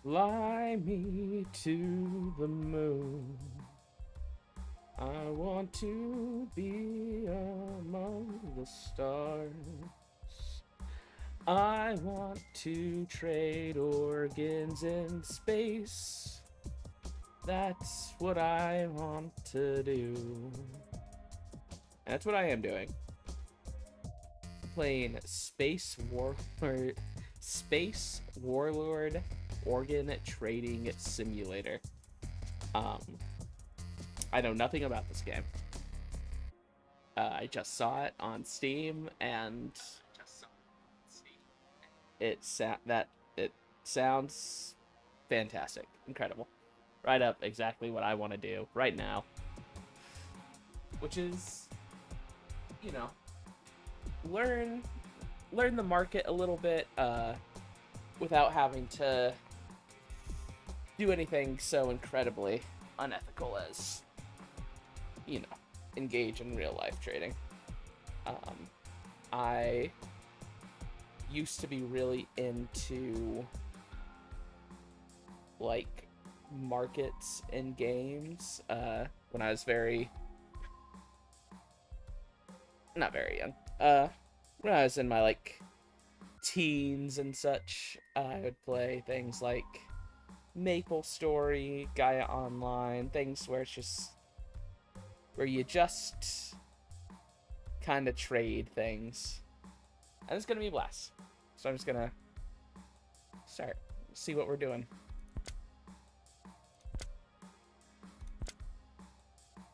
Fly me to the moon. I want to be among the stars. I want to trade organs in space. That's what I want to do. That's what I am doing. Playing Space Warlord Organ Trading Simulator. Um, I know nothing about this game. I just saw it on Steam, and it sounds fantastic, incredible, right up exactly what I want to do right now, which is, you know, learn learn the market a little bit, without having to do anything so incredibly unethical as, you know, engage in real life trading. Um, I used to be really into like markets in games when I was very not very young. When I was in my like teens and such, I would play things like Maple Story, Gaia Online, things where it's just where you just kind of trade things, and it's gonna be a blast. So I'm just gonna start, see what we're doing.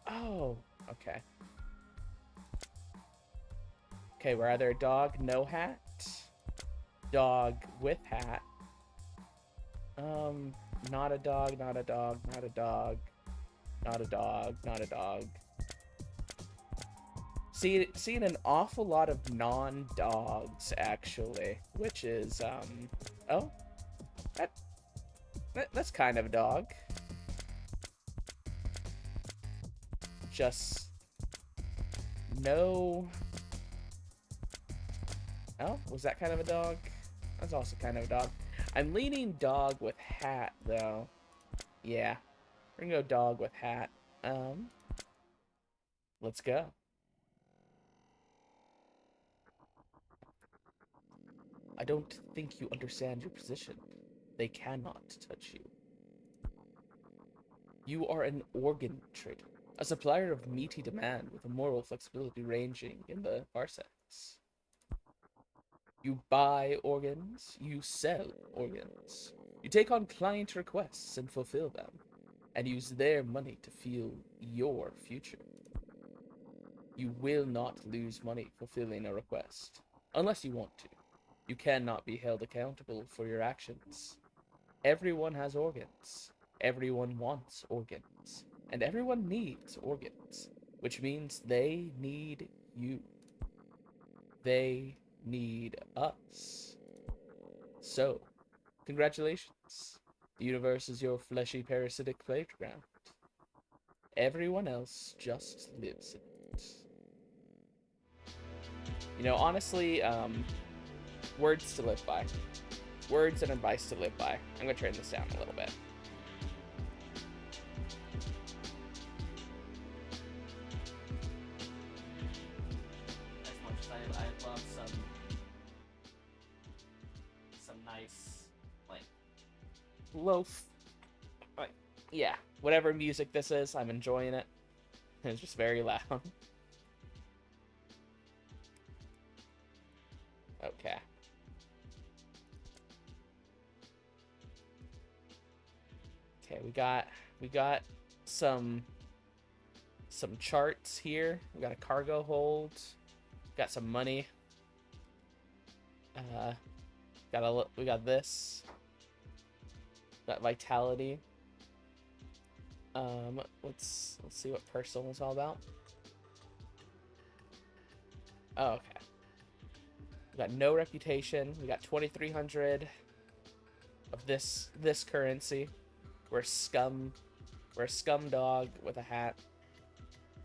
Oh, okay. Okay, we're either a dog, no hat, dog with hat, um, not a dog, not a dog, not a dog, not a dog, not a dog. Seeing an awful lot of non-dogs actually, which is oh, that, that's kind of a dog. Just no. Oh, was that kind of a dog? That's also kind of a dog. I'm leaning dog with hat though. Yeah, we're gonna go dog with hat. Um, let's go. I don't think you understand your position. They cannot touch you. You are an organ trader, a supplier of meaty demand with a moral flexibility ranging in the parsecs. You buy organs, you sell organs. You take on client requests and fulfill them, and use their money to fuel your future. You will not lose money fulfilling a request, unless you want to. You cannot be held accountable for your actions. Everyone has organs. Everyone wants organs. And everyone needs organs, which means they need you. They need us. So, congratulations. The universe is your fleshy parasitic playground. Everyone else just lives in it. You know, honestly, words to live by. Words and advice to live by. I'm gonna turn this down a little bit. As much as I love some nice like loaf, like, yeah, whatever music this is, I'm enjoying it. It's just very loud. Okay. Okay, we got some some charts here. We got a cargo hold. Got some money. Uh, we got this. Got vitality. Let's see what personal is all about. Oh, okay. We got no reputation. We got 2,300 of this currency. We're scum. We're a scum dog with a hat.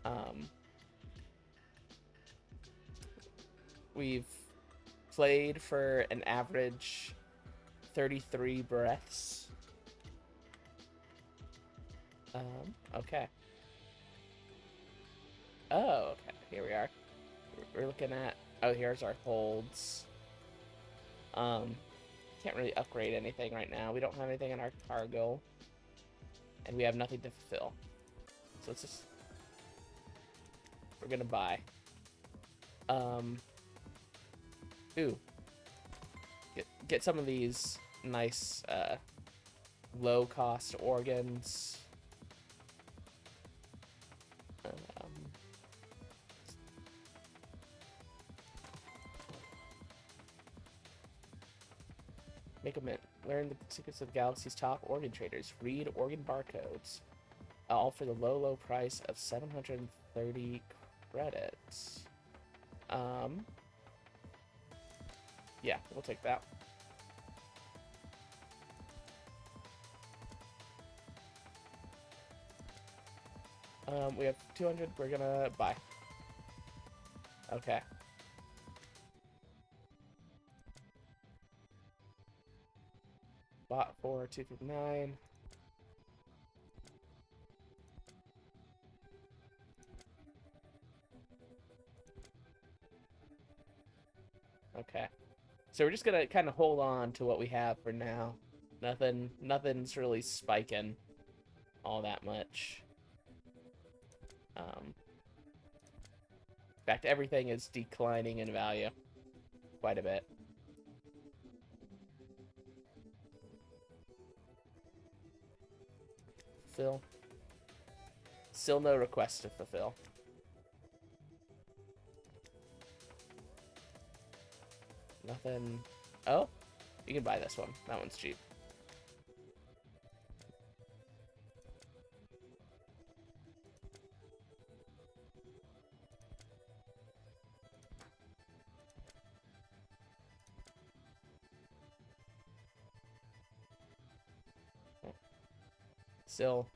Um, we've played for an average 33 breaths. Okay. Oh, okay. Here we are. We're looking at... Oh, here's our holds. Can't really upgrade anything right now. We don't have anything in our cargo. And we have nothing to fulfill. So it's just... We're gonna buy. Ooh. Get some of these nice, low-cost organs. Make a mint. Learn the secrets of the galaxy's top organ traders. Read organ barcodes. All for the low, low price of 730 credits. Yeah, we'll take that. We have 200. We're gonna buy. Okay. Bought for 259. Okay. So we're just gonna kind of hold on to what we have for now. Nothing's really spiking all that much. In fact, everything is declining in value quite a bit. Fulfill. Still no request to fulfill. Nothing. Oh, you can buy this one. That one's cheap. Still.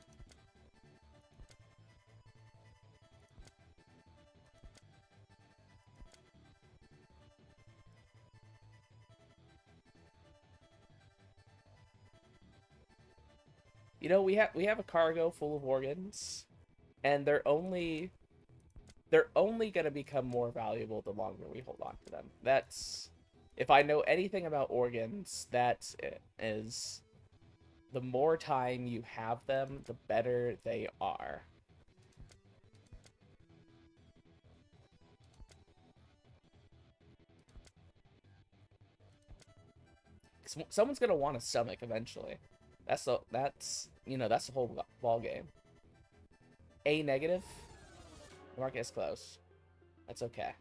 You know, we have a cargo full of organs, and they're only gonna become more valuable the longer we hold on to them. That's, if I know anything about organs, that is, the more time you have them, the better they are. Someone's gonna want a stomach eventually. That's you know, that's the whole ball game. A negative. The market is closed. That's okay.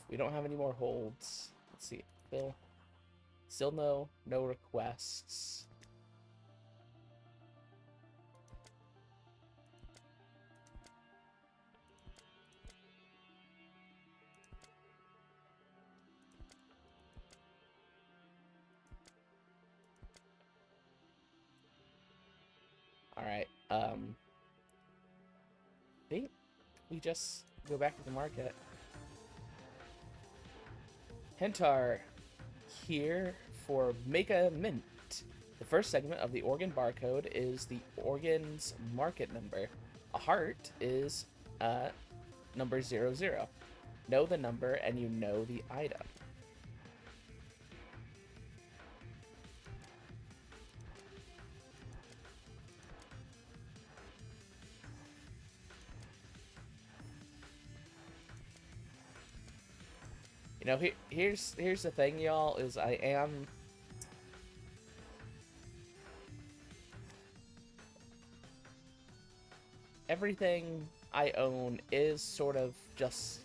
We don't have any more holds. Let's see. Still no requests. All right. I think we just go back to the market. Hentar here for Make a Mint. The first segment of the organ barcode is the organ's market number. A heart is number 00. Know the number and you know the item. You know, here's the thing, y'all, is I am... Everything I own is sort of just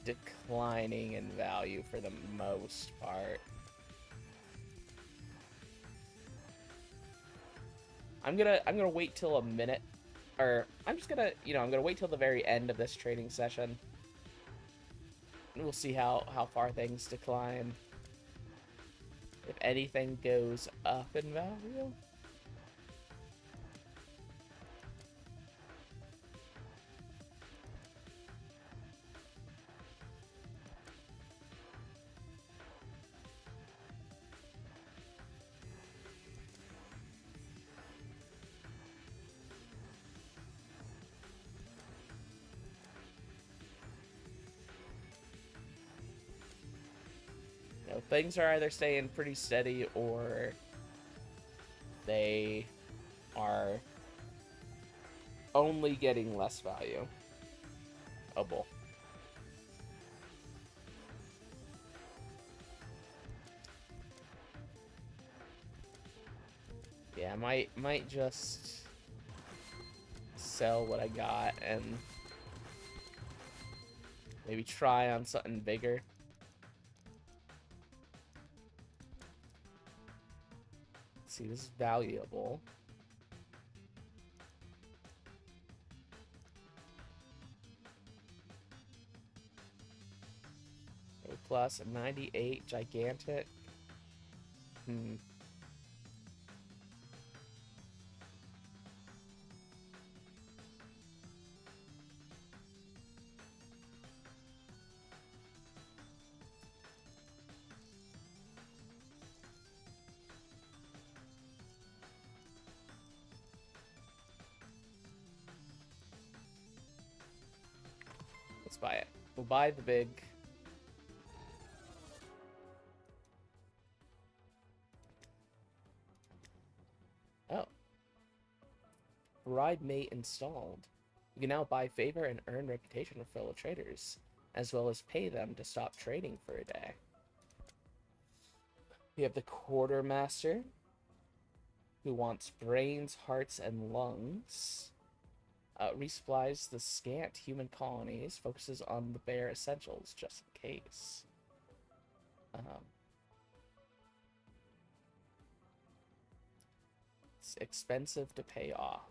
declining in value for the most part. I'm gonna wait till a minute, or I'm just gonna, you know, I'm gonna wait till the very end of this trading session. we'll see how far things decline. If anything goes up in value. You know, things are either staying pretty steady or they are only getting less value. Oh, bull. Yeah, might just sell what I got and maybe try on something bigger. Let's see, this is valuable. Plus 98 gigantic. Let's buy it. We'll buy the big. Oh. Ride mate installed. You can now buy favor and earn reputation with fellow traders, as well as pay them to stop trading for a day. We have the quartermaster, who wants brains, hearts, and lungs. Resupplies the scant human colonies, focuses on the bare essentials just in case. It's expensive to pay off.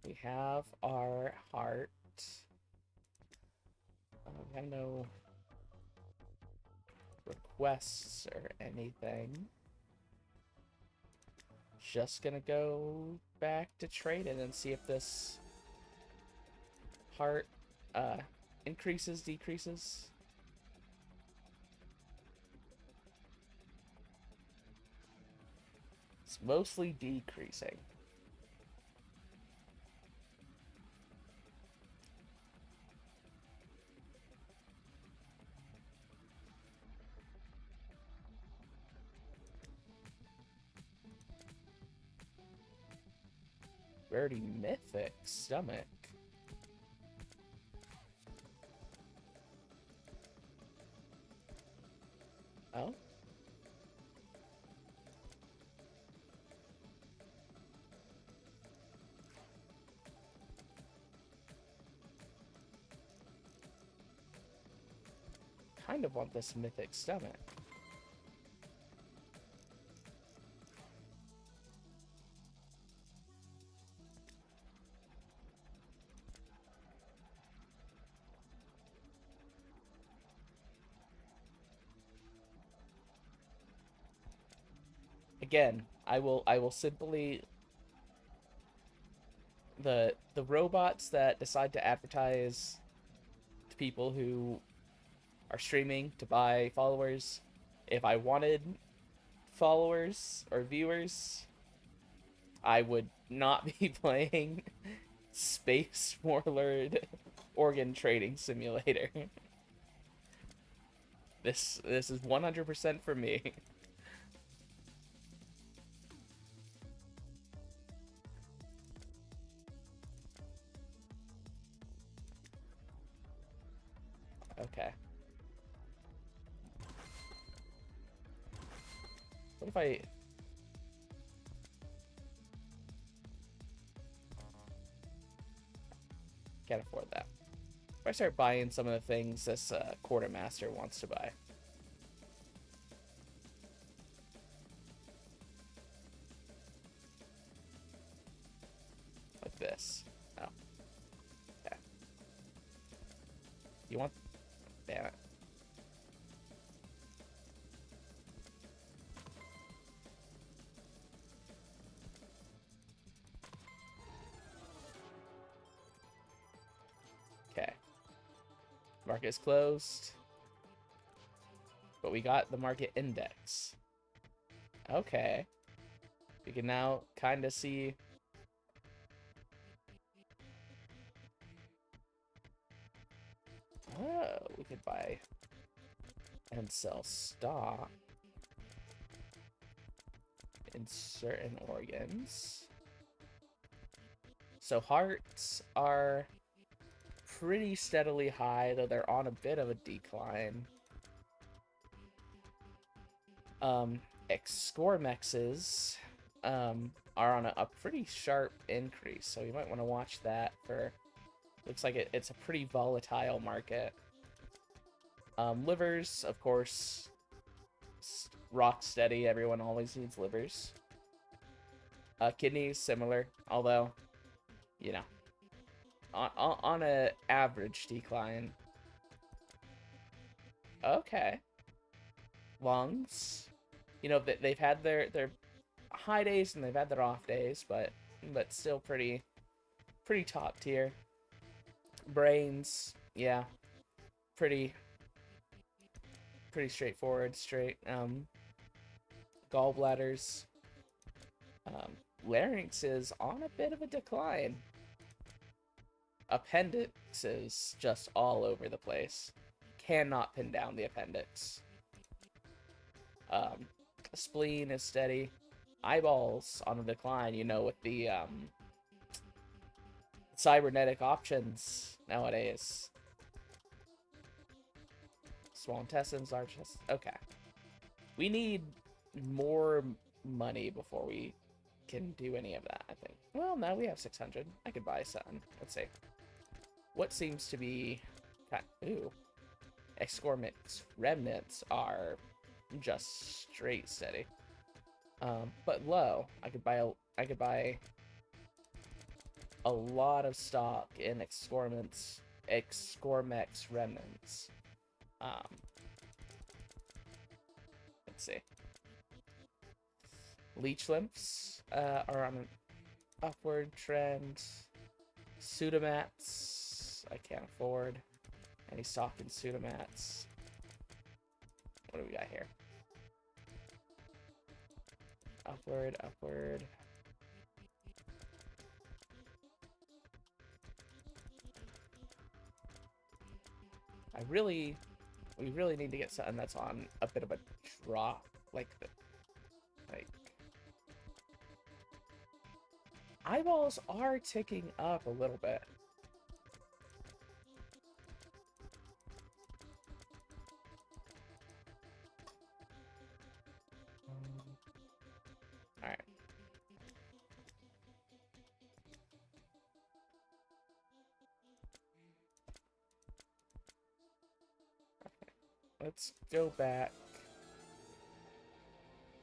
We have our heart. We have no requests or anything. Just gonna go back to trading and see if this heart increases, decreases. It's mostly decreasing. Rarity mythic stomach. Oh? Kind of want this mythic stomach. Again, I will simply the robots that decide to advertise to people who are streaming to buy followers. If I wanted followers or viewers, I would not be playing Space Warlord Organ Trading Simulator. This is 100% for me. Okay. What if I... Can't afford that. If I start buying some of the things this quartermaster wants to buy. Like this. Oh. Okay. You want... Damn it. Okay. Market is closed. But we got the market index. Okay. We can now kind of see... Oh, we could buy and sell stock in certain organs. So hearts are pretty steadily high, though they're on a bit of a decline. Excormexes are on a pretty sharp increase, so you might want to watch that for... Looks like it's a pretty volatile market. Livers, of course, rock steady. Everyone always needs livers. Kidneys, similar, although, you know, on a average decline. Okay. Lungs, you know, they've had their high days and they've had their off days, but still pretty top tier. Brains, yeah, pretty straightforward, straight. Gallbladders, larynx is on a bit of a decline. Appendixes just all over the place. Cannot pin down the appendix. Spleen is steady. Eyeballs on a decline, you know, with the cybernetic options nowadays. Small intestines, large intestines. Okay. We need more money before we can do any of that, I think. Well, now we have 600. I could buy something. Let's see. What seems to be... Ooh. Excormix remnants are just straight steady. But low. I could buy a lot of stock in Excormex remnants. Let's see. Leech lymphs are on an upward trend. Pseudomats, I can't afford any stock in pseudomats. What do we got here? Upward, upward. We really need to get something that's on a bit of a drop, like eyeballs are ticking up a little bit. All right. Let's go back.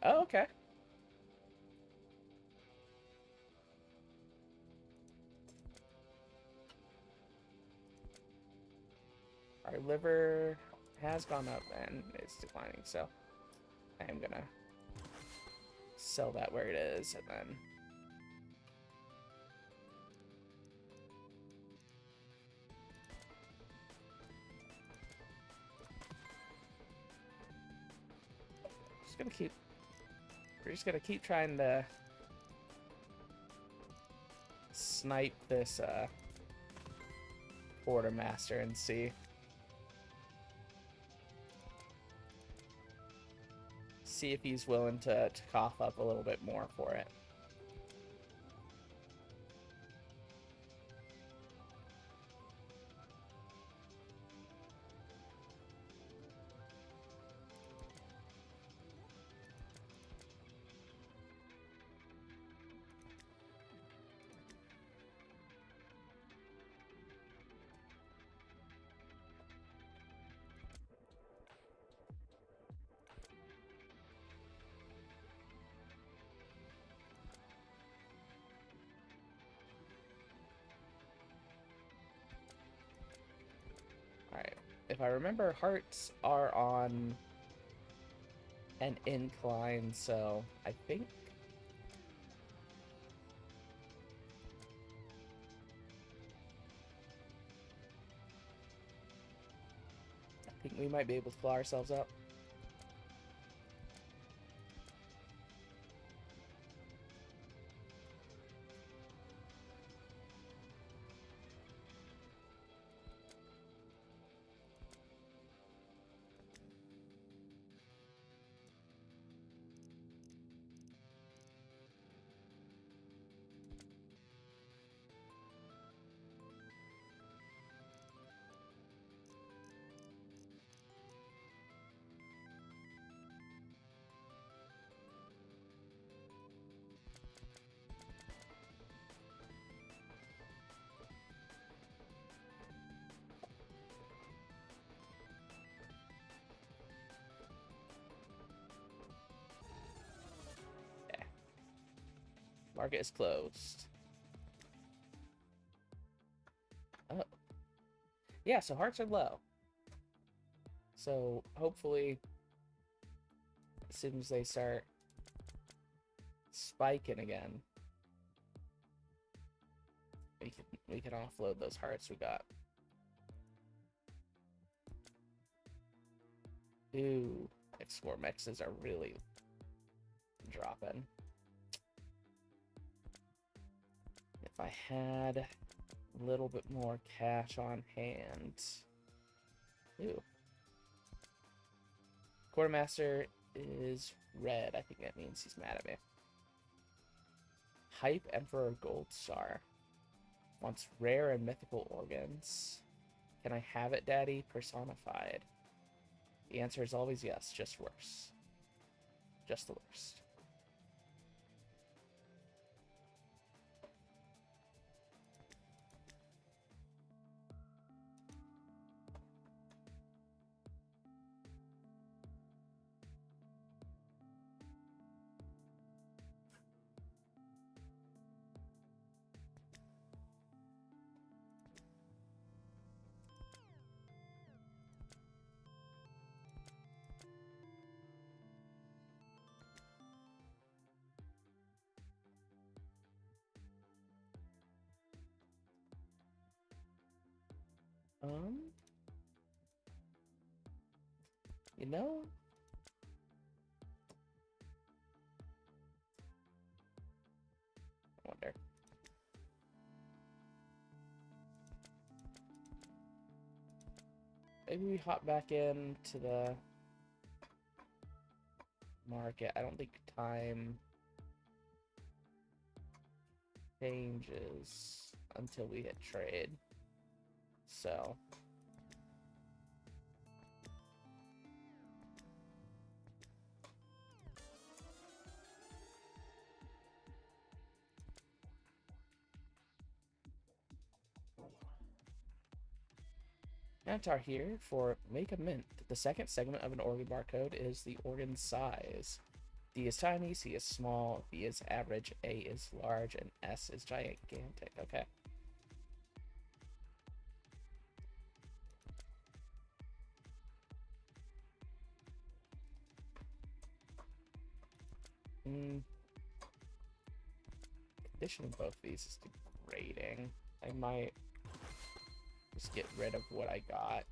Oh, okay. Our liver has gone up and it's declining, so I am gonna sell that where it is, and then we're just gonna keep trying to snipe this quartermaster and see if he's willing to cough up a little bit more for it. if I remember, hearts are on an incline, so I think we might be able to claw ourselves up. Market is closed. Oh. Yeah, so hearts are low. So hopefully, as soon as they start spiking again, we can offload those hearts we got. Ooh, export mixes are really dropping. If I had a little bit more cash on hand. Ooh. Quartermaster is red. I think that means he's mad at me. Hype Emperor Gold Star. Wants rare and mythical organs. Can I have it, Daddy? Personified. The answer is always yes, just worse. Just the worst. You know, I wonder. Maybe we hop back into the market. I don't think time changes until we hit trade. So Antar here for Make a Mint. The second segment of an organ barcode is the organ size. D is tiny, C is small, B is average, A is large, and S is gigantic. Okay. Condition of both these is degrading. I might just get rid of what I got.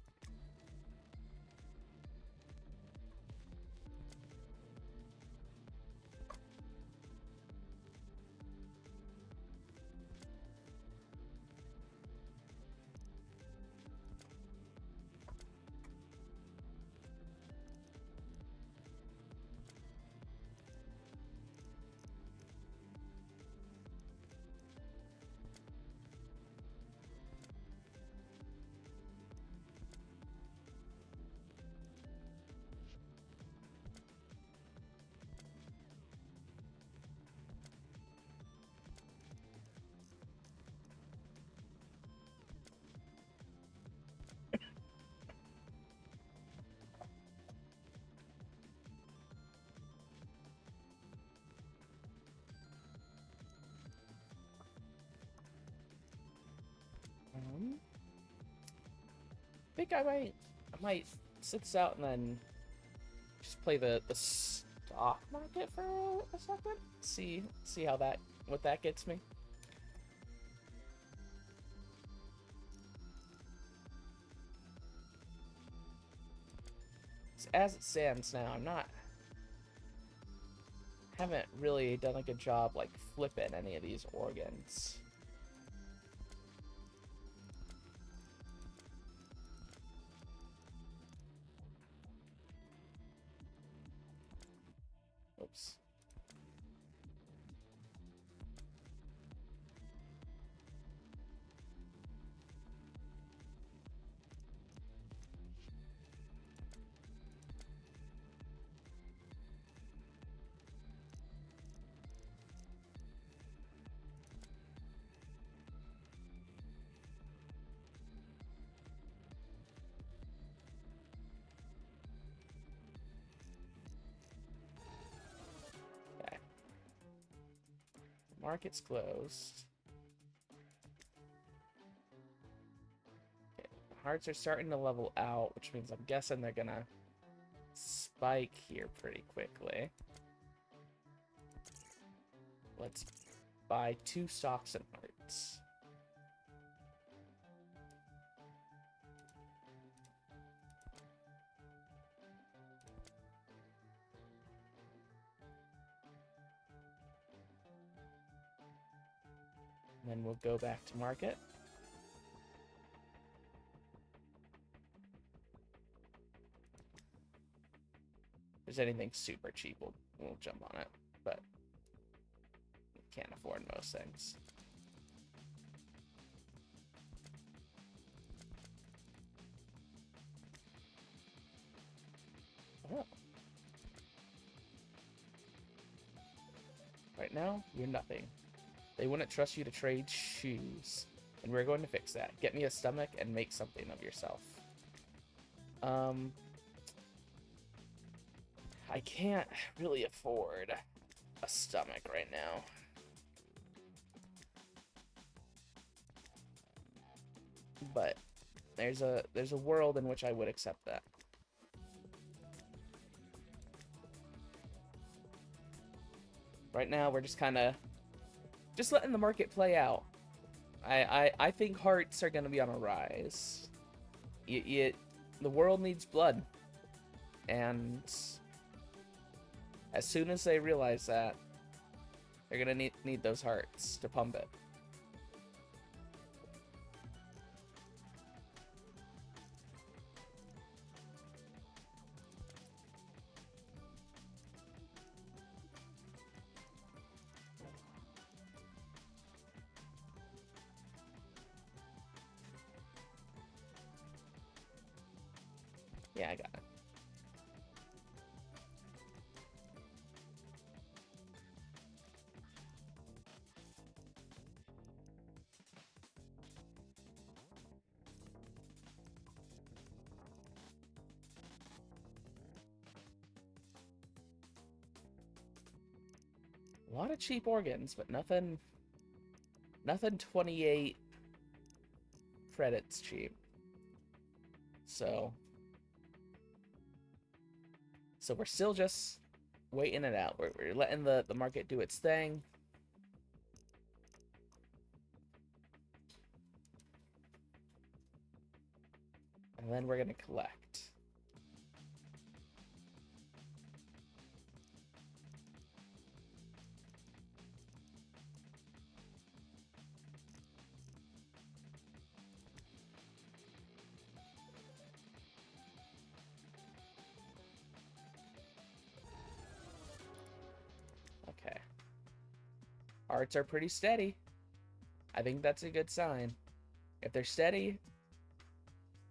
I think I might might sit this out and then just play the stock market for a second. See how what that gets me. As it stands now, haven't really done a good job like flipping any of these organs. Oops. Market's closed. Okay. Hearts are starting to level out, which means I'm guessing they're gonna spike here pretty quickly. Let's buy 2 stocks and hearts. And then we'll go back to market. If there's anything super cheap, we'll jump on it, but we can't afford most things. Oh. Right now, you're nothing. They wouldn't trust you to trade shoes, and we're going to fix that. Get me a stomach and make something of yourself. I can't really afford a stomach right now. But there's a world in which I would accept that. Right now, we're just kind of letting the market play out. I think hearts are going to be on a rise. The world needs blood. And as soon as they realize that, they're going to need those hearts to pump it. Yeah, I got it. A lot of cheap organs, but nothing 28 credits cheap. So we're still just waiting it out. We're letting the market do its thing. And then we're gonna collect. Okay. Arts are pretty steady. I think that's a good sign. If they're steady,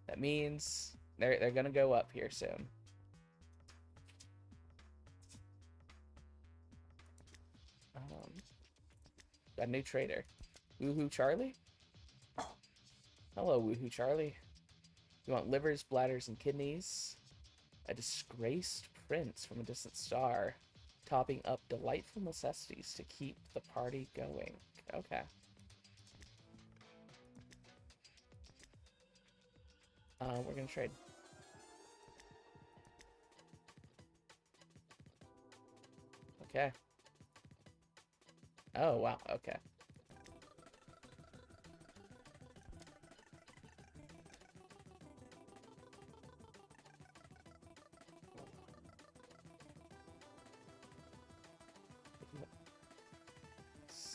that means they're gonna go up here soon. Got a new trader. Woohoo Charlie? Hello, Woohoo Charlie. You want livers, bladders, and kidneys? A disgraced prince from a distant star, topping up delightful necessities to keep the party going. Okay. We're gonna trade. Okay. Oh, wow. Okay.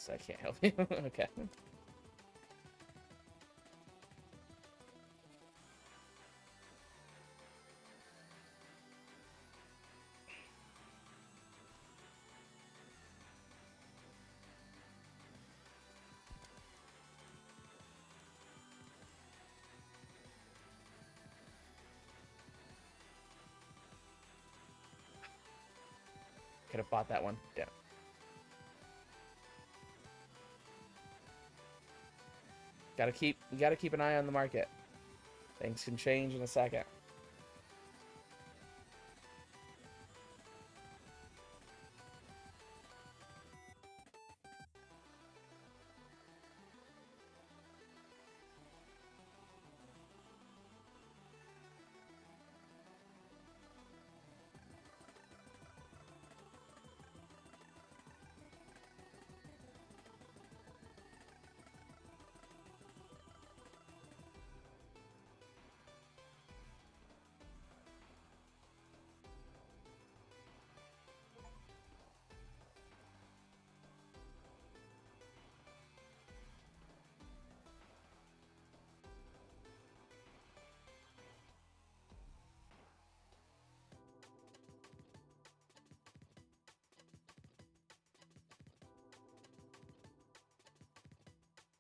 I can't help you. Okay. Could have bought that one. Damn. We gotta keep an eye on the market. Things can change in a second.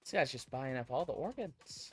This guy's just buying up all the organs.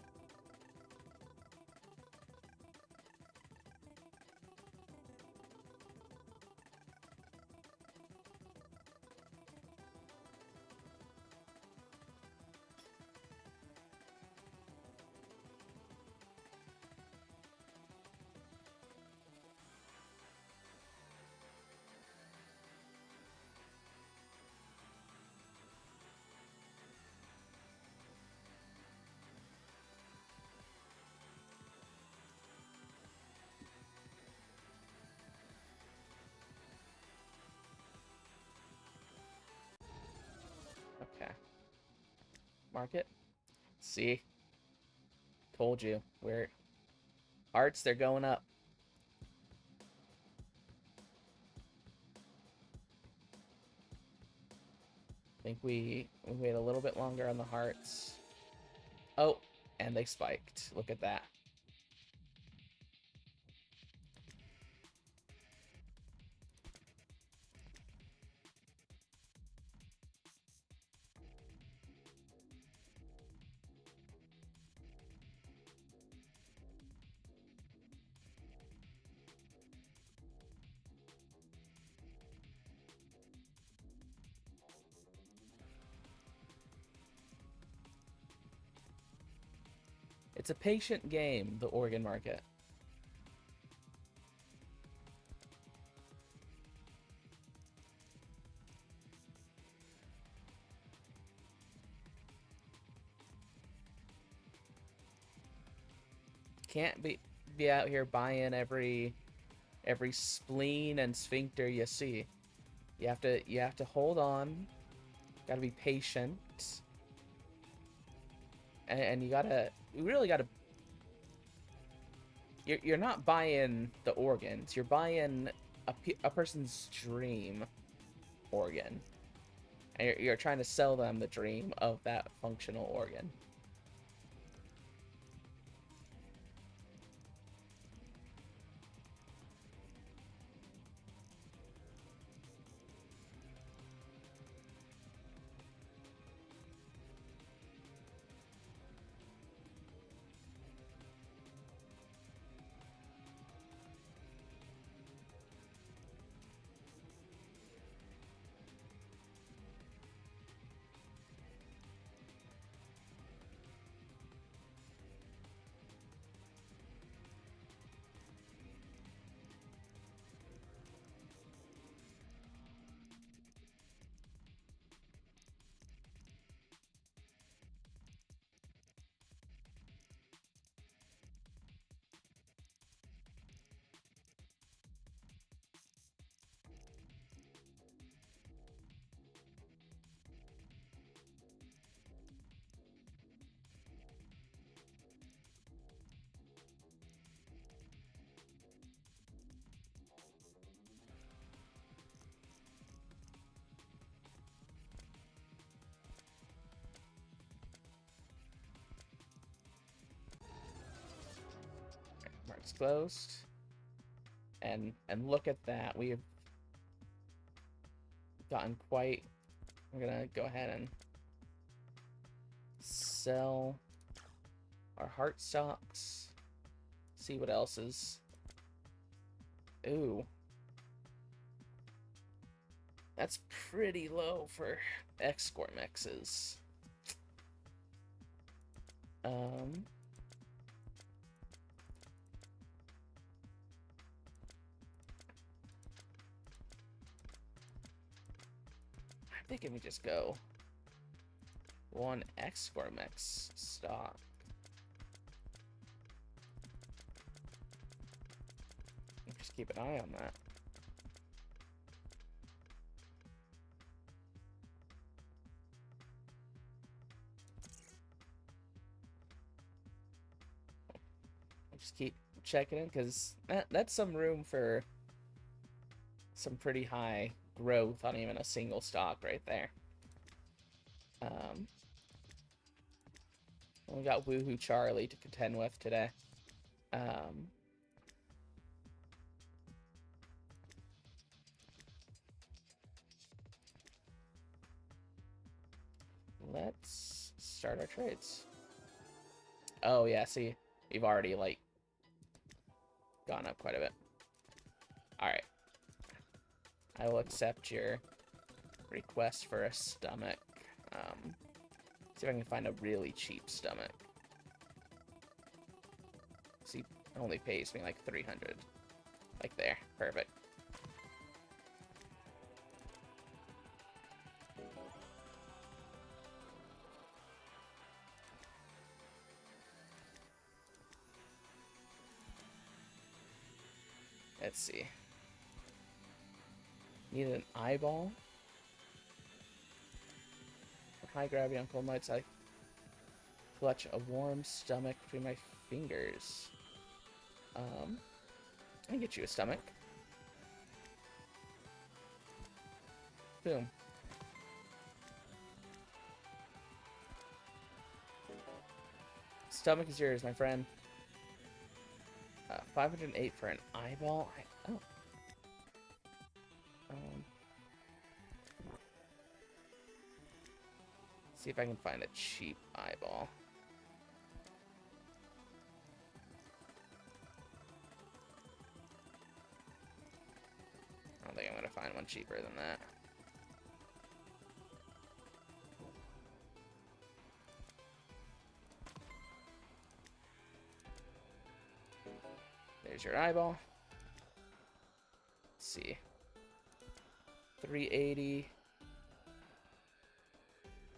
Okay. Market. See? Told you. We're hearts, they're going up. I think we wait a little bit longer on the hearts. Oh, and they spiked. Look at that. It's a patient game, the organ market. Can't be out here buying every spleen and sphincter you see. You have to hold on. Gotta be patient. And you really gotta. You're not buying the organs. You're buying a person's dream organ, and you're trying to sell them the dream of that functional organ. Market's closed. And look at that. We've gotten quite... We're gonna go ahead and sell our heart stocks. See what else is... Ooh. That's pretty low for X-Score mixes. I'm thinking we just go one X-Score mix stock. Just keep an eye on that. Just keep checking in, because that's some room for some pretty high growth on even a single stock right there. We got Woohoo Charlie to contend with today. Let's start our trades. Oh yeah, see, we've already like gone up quite a bit. Alright. I will accept your request for a stomach. See if I can find a really cheap stomach. See, it only pays me like 300. Like there. Perfect. Let's see. Need an eyeball. High gravity on cold nights. I clutch a warm stomach between my fingers. I can get you a stomach. Boom. Stomach is yours, my friend. 508 for an eyeball. Oh. See if I can find a cheap eyeball. I don't think I'm gonna find one cheaper than that. There's your eyeball. Let's see. 380.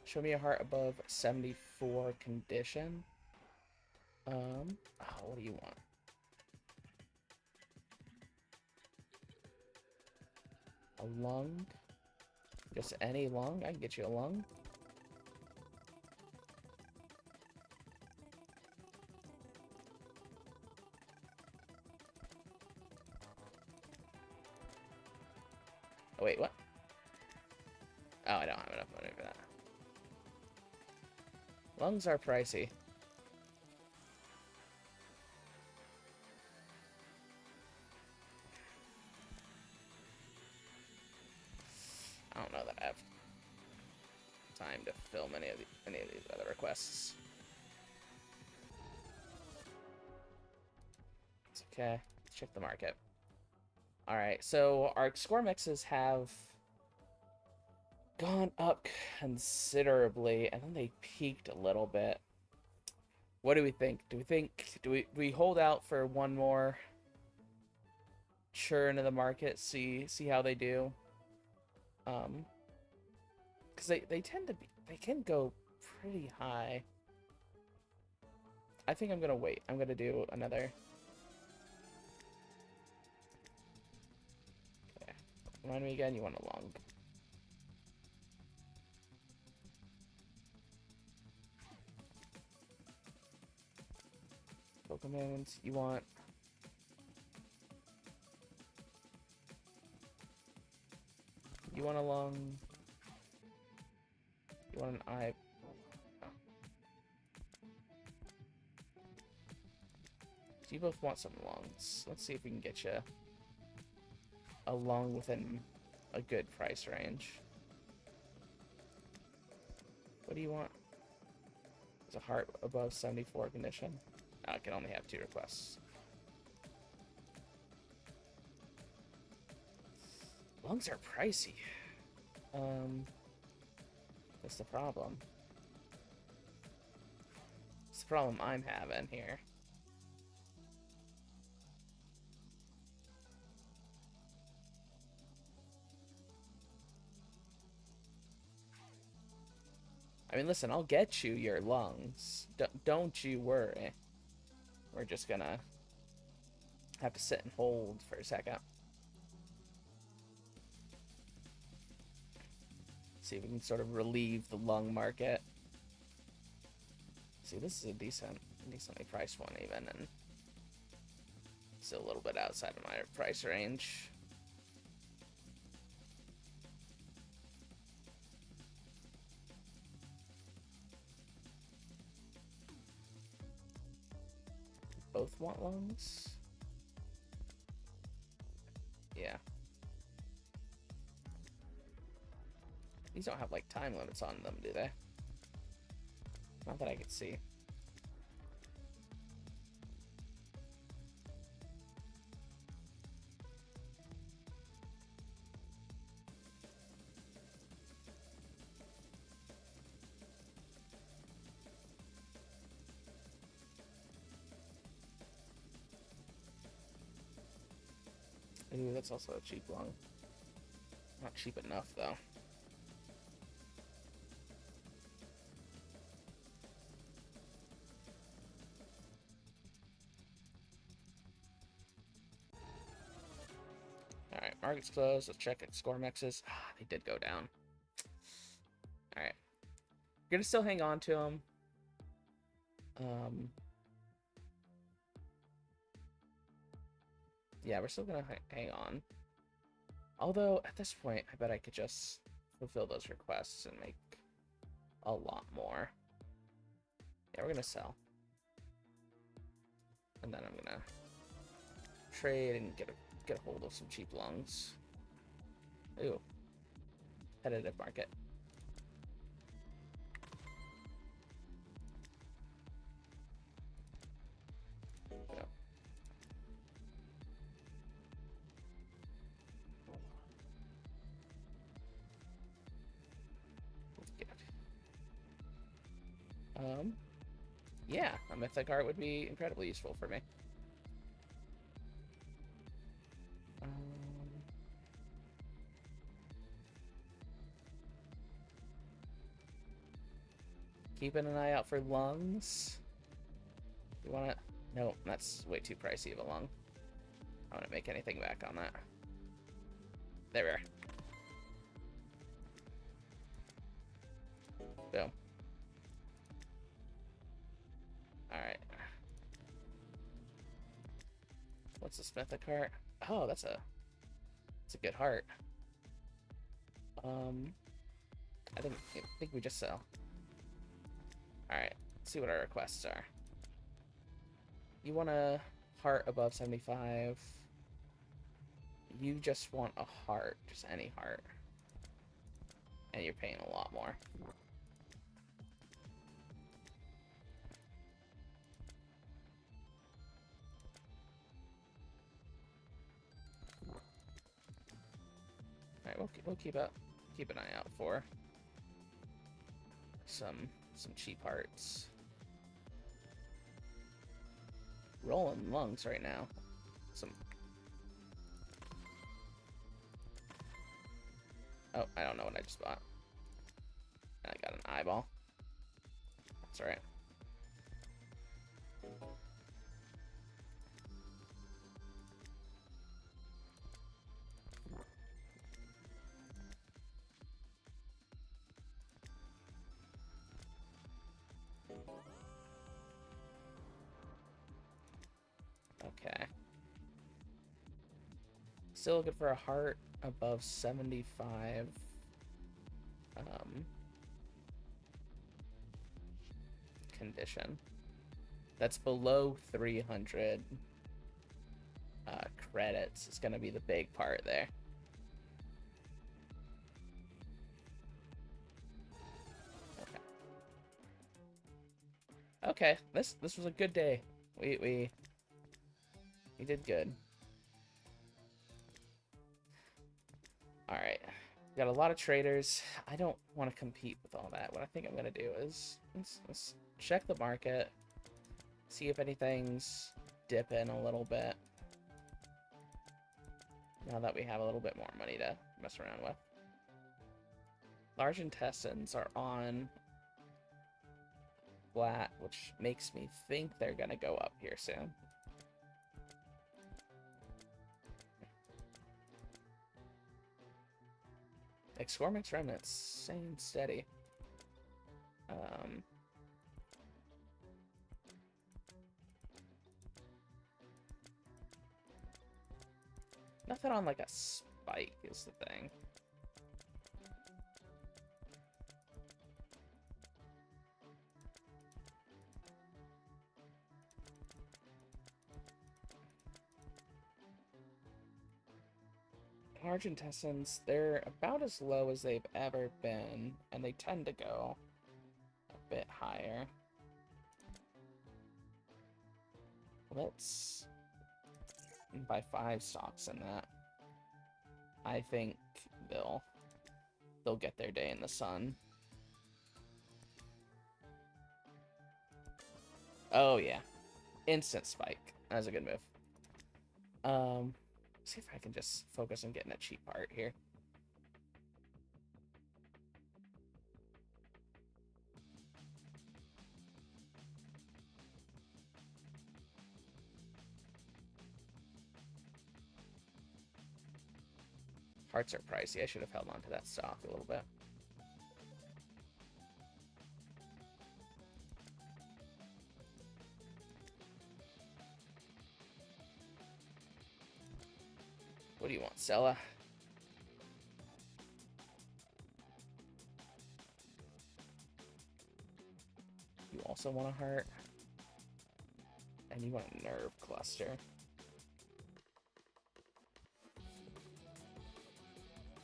Show me a heart above 74 condition. Oh, what do you want? A lung? Just any lung? I can get you a lung. Oh, wait, what? Oh, I don't have enough money for that. Lungs are pricey. I don't know that I have time to film any of these other requests. It's okay. Let's check the market. Alright, so our score mixes have gone up considerably, and then they peaked a little bit. What do we think? Do we hold out for one more churn of the market, see how they do? Because they tend to be, they can go pretty high. I think I'm gonna wait. I'm gonna do another. Okay. Remind me again, you want a long. Pokemons, you want. You want a long. You want an eye. Oh. You both want some lungs. Let's see if we can get you a lung within a good price range. What do you want? There's a heart above 74 condition. Oh, I can only have 2 requests. Lungs are pricey. That's the problem. It's the problem I'm having here. I mean, listen, I'll get you your lungs. Don't you worry. We're just gonna have to sit and hold for a second. See if we can sort of relieve the lung market. See, this is a decently priced one even, and still a little bit outside of my price range. Both want lungs? Yeah. These don't have, like, time limits on them, do they? Not that I could see. Ooh, that's also a cheap lung. Not cheap enough, though. Alright, market's closed. Let's check its score mixes. Ah, they did go down. Alright. We're gonna still hang on to them. Yeah, we're still gonna hang on. Although, at this point, I bet I could just fulfill those requests and make a lot more. Yeah, we're gonna sell. And then I'm gonna trade and get a hold of some cheap lungs. Ooh. Competitive market. Yeah. Yeah, a mythic art would be incredibly useful for me. Keeping an eye out for lungs. You want to? No, that's way too pricey of a lung. I want to make anything back on that. There we are. Boom. Alright. What's this mythic heart? Oh, that's a good heart. I think we just sell. Alright, let's see what our requests are. You want a heart above 75. You just want a heart, just any heart. And you're paying a lot more. Alright, we'll keep an eye out for some cheap hearts. Rolling lungs right now. Oh, I don't know what I just bought. And I got an eyeball. That's alright. Okay. Still looking for a heart above 75. Condition. that's below 300 credits is going to be the big part there. Okay, this was a good day. We did good. All right, got a lot of traders. I don't want to compete with all that. What I think I'm gonna do is let's check the market, see if anything's dipping a little bit. Now that we have a little bit more money to mess around with. Large intestines are on flat, which makes me think they're gonna go up here soon. Excormix remnants, same steady. Nothing on like a spike is the thing. Large intestines, they're about as low as they've ever been, and they tend to go a bit higher. Let's buy 5 stocks in that. I think they'll get their day in the sun. Oh yeah, instant spike. That's a good move. See if I can just focus on getting a cheap part here. Hearts are pricey. I should have held on to that stock a little bit. What do you want, Sella? You also want a heart. And you want a nerve cluster.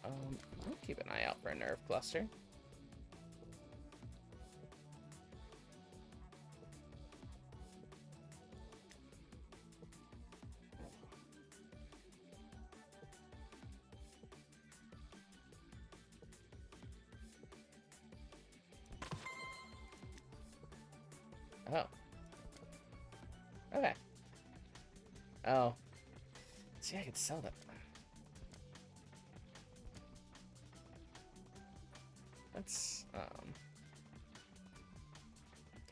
I'll keep an eye out for a nerve cluster. Oh. Okay. Oh. See, I could sell that. That's, I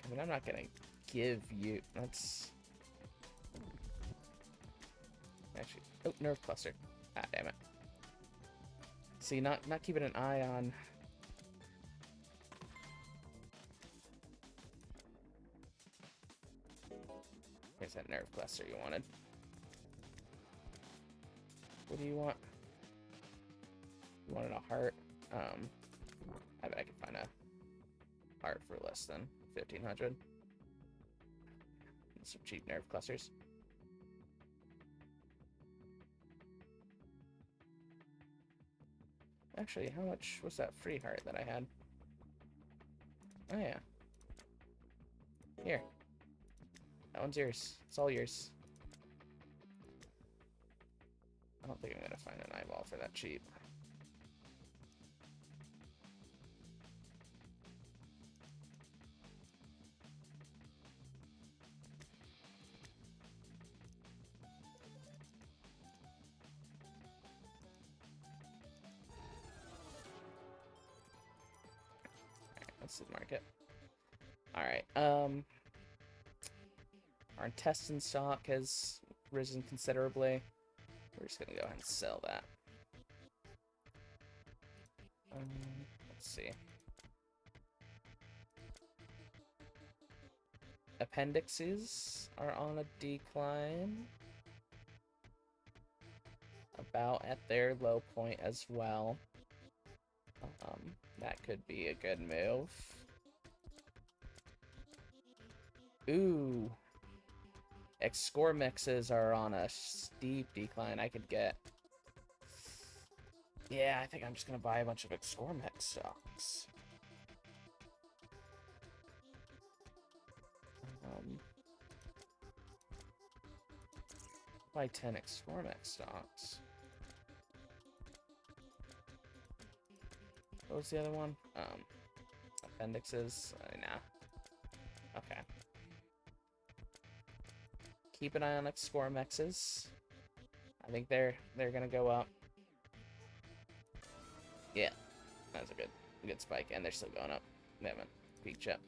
mean, I'm not gonna give you, that's... Actually, oh, nerve cluster. Ah, damn it. See, not keeping an eye on... Here's that nerve cluster you wanted. What do you want? You wanted a heart? I bet I can find a heart for less than 1,500. Some cheap nerve clusters. Actually, how much was that free heart that I had? Oh yeah. Here. That one's yours. It's all yours. I don't think I'm gonna find an eyeball for that cheap. Let's see the market. Alright, our intestine stock has risen considerably. We're just gonna go ahead and sell that. Let's see. Appendixes are on a decline. About at their low point as well. That could be a good move. Ooh, X-Score mixes are on a steep decline. I could get... Yeah, I think I'm just going to buy a bunch of X-Score mix stocks. Buy 10 X-Score mix stocks. What was the other one? Appendixes? Nah. Okay. Keep an eye on X-Score mixes. I think they're gonna go up. Yeah, that's a good spike, and they're still going up. They haven't peaked yet.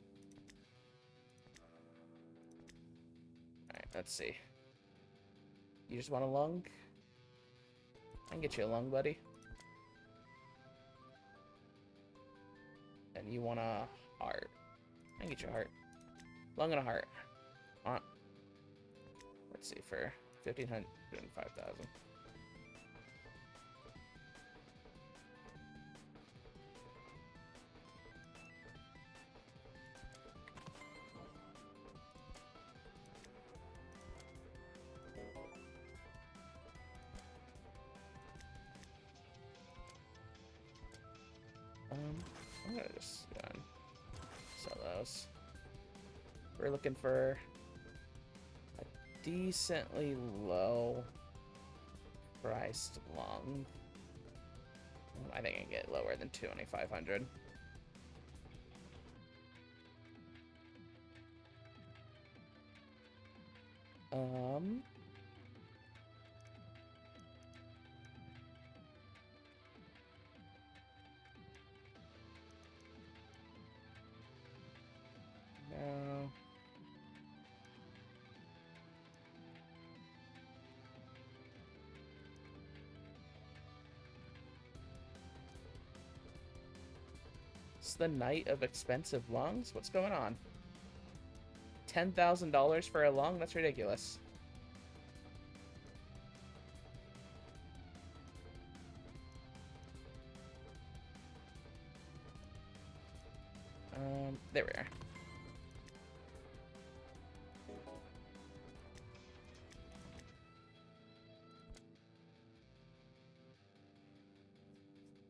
All right, let's see. You just want a lung? I can get you a lung, buddy. And you want a heart? I can get you a heart. Lung and a heart. Let's see, for 1,500 and 5,000. I'm gonna just go and sell those. We're looking for a decently low priced lung. I think I can get lower than 2,500. No. It's the night of expensive lungs? What's going on? $10,000 for a lung? That's ridiculous. There we are.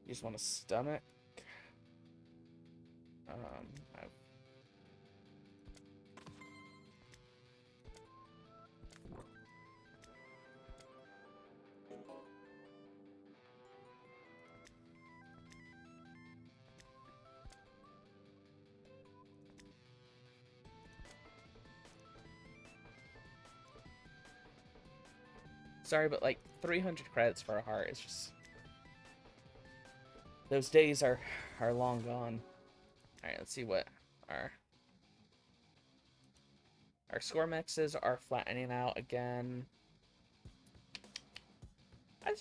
You just want a stomach? I've... Sorry, but like 300 credits for a heart is just... Those days are long gone. Alright, let's see what our score mixes are flattening out again. I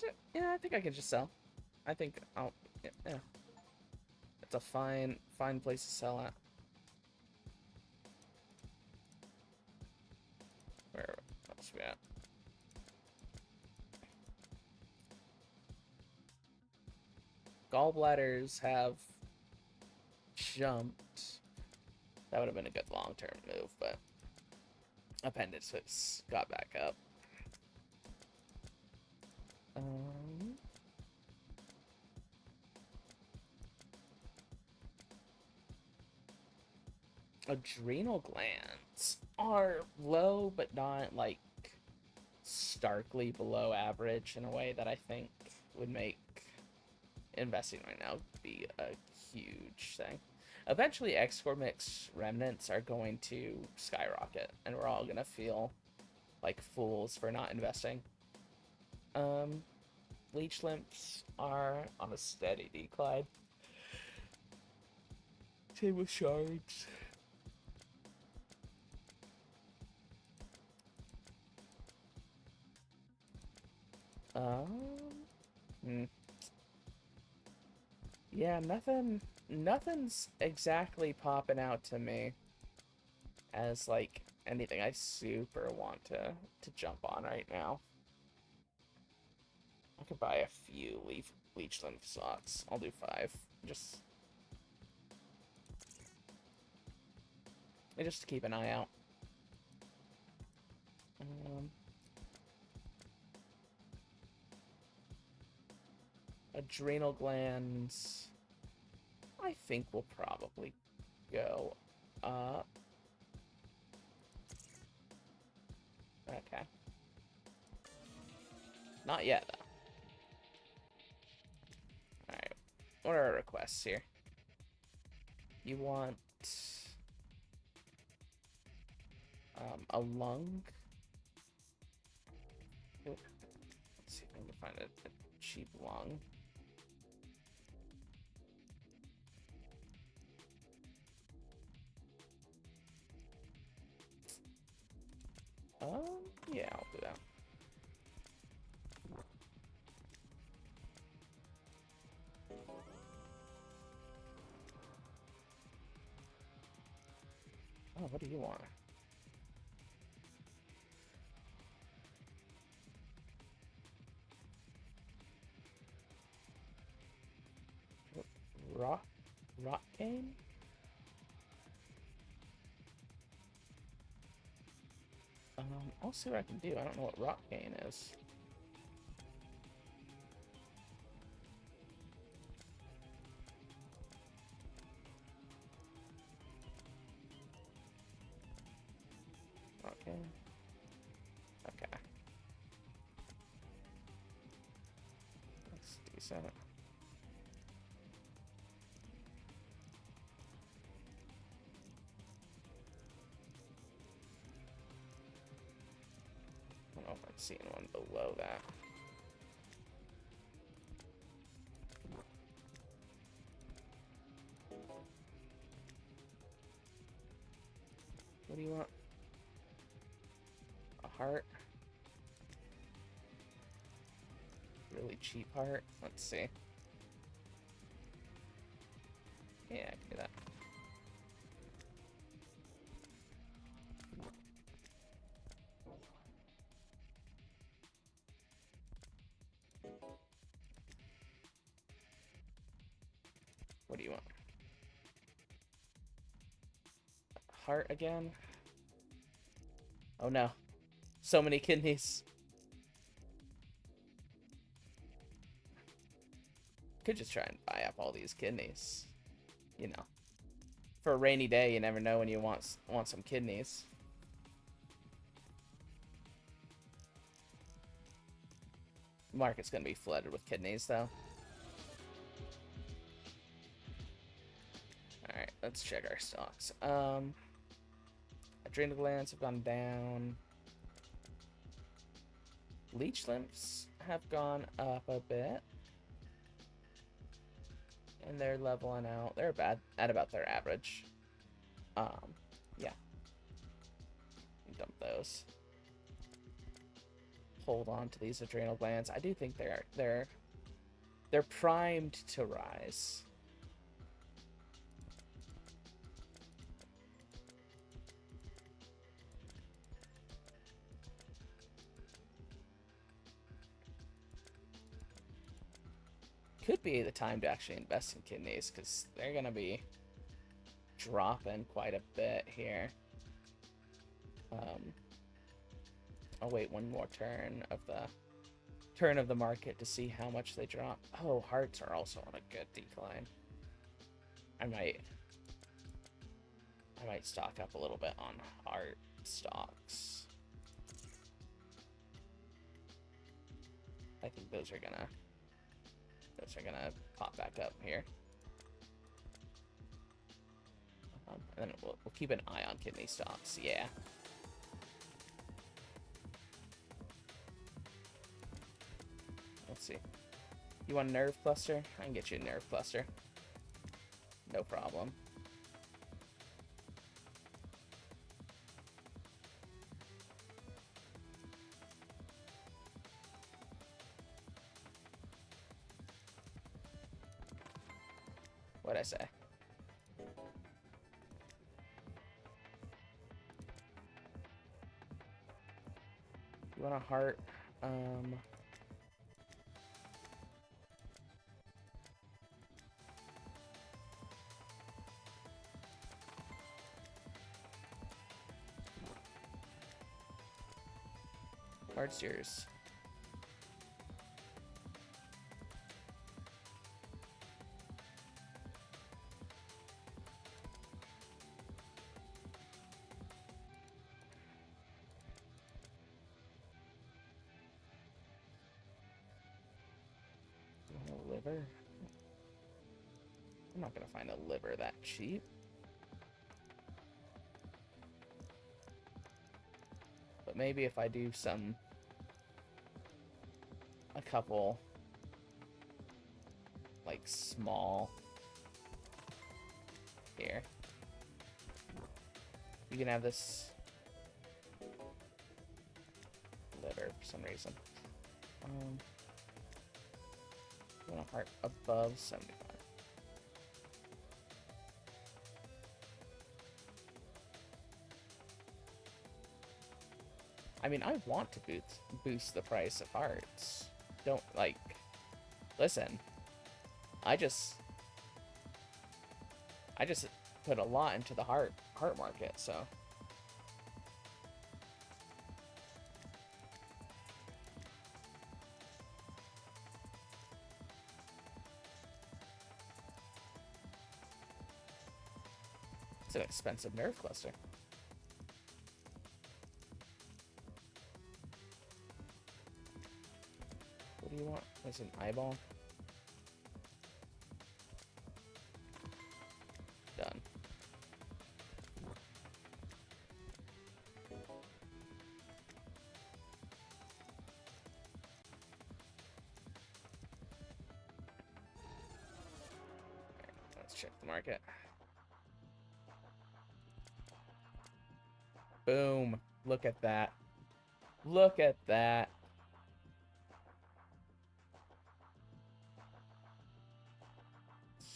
think I can just sell. I think I'll... Yeah. It's a fine place to sell at. Where else we at? Gallbladders have jumped. That would have been a good long-term move, but appendixes got back up. Adrenal glands are low, but not like starkly below average in a way that I think would make investing right now be a huge thing. Eventually, X-Score mix remnants are going to skyrocket, and we're all gonna feel like fools for not investing. Leech lymphs are on a steady decline. Same with shards. Yeah, nothing's exactly popping out to me as like anything I super want to jump on right now. I could buy a few leech lymph slots. I'll do 5. Just to keep an eye out. adrenal glands, I think will probably go up. Okay. Not yet, though. Alright. What are our requests here? You want... a lung? Let's see if I can find a cheap lung. Yeah, I'll do that. Oh, what do you want? Rock cane? I'll see what I can do. I don't know what rock cane is. Rock cane. Okay. That's decent. I don't know if I've seen one below that. What do you want? A heart? Really cheap heart? Let's see. Yeah, I can do that. What do you want? Heart again? Oh no. So many kidneys. Could just try and buy up all these kidneys. You know. For a rainy day, you never know when you want some kidneys. Market's gonna be flooded with kidneys, though. Alright, let's check our stocks. Adrenal glands have gone down. Leech lymphs have gone up a bit. And they're leveling out. They're at about their average. Yeah. Dump those. Hold on to these adrenal glands. I do think they're primed to rise. Could be the time to actually invest in kidneys, because they're going to be dropping quite a bit here. I'll wait one more turn of the market to see how much they drop. Oh, hearts are also on a good decline. I might stock up a little bit on heart stocks. I think those are gonna pop back up here. And then we'll keep an eye on kidney stocks. Yeah. Let's see. You want a nerve cluster? I can get you a nerve cluster. No problem. What'd I say? You want a heart? Heart's yours. liver? I'm not gonna find a liver that cheap. But maybe if I do a couple, like, small, here. You can have this liver for some reason. You want a heart above 75. I mean, I want to boost the price of hearts. Don't, like, listen. I just put a lot into the heart market, so. It's an expensive nerve cluster. What do you want? There's an eyeball. Done. Let's check the market. Boom. Look at that. Look at that.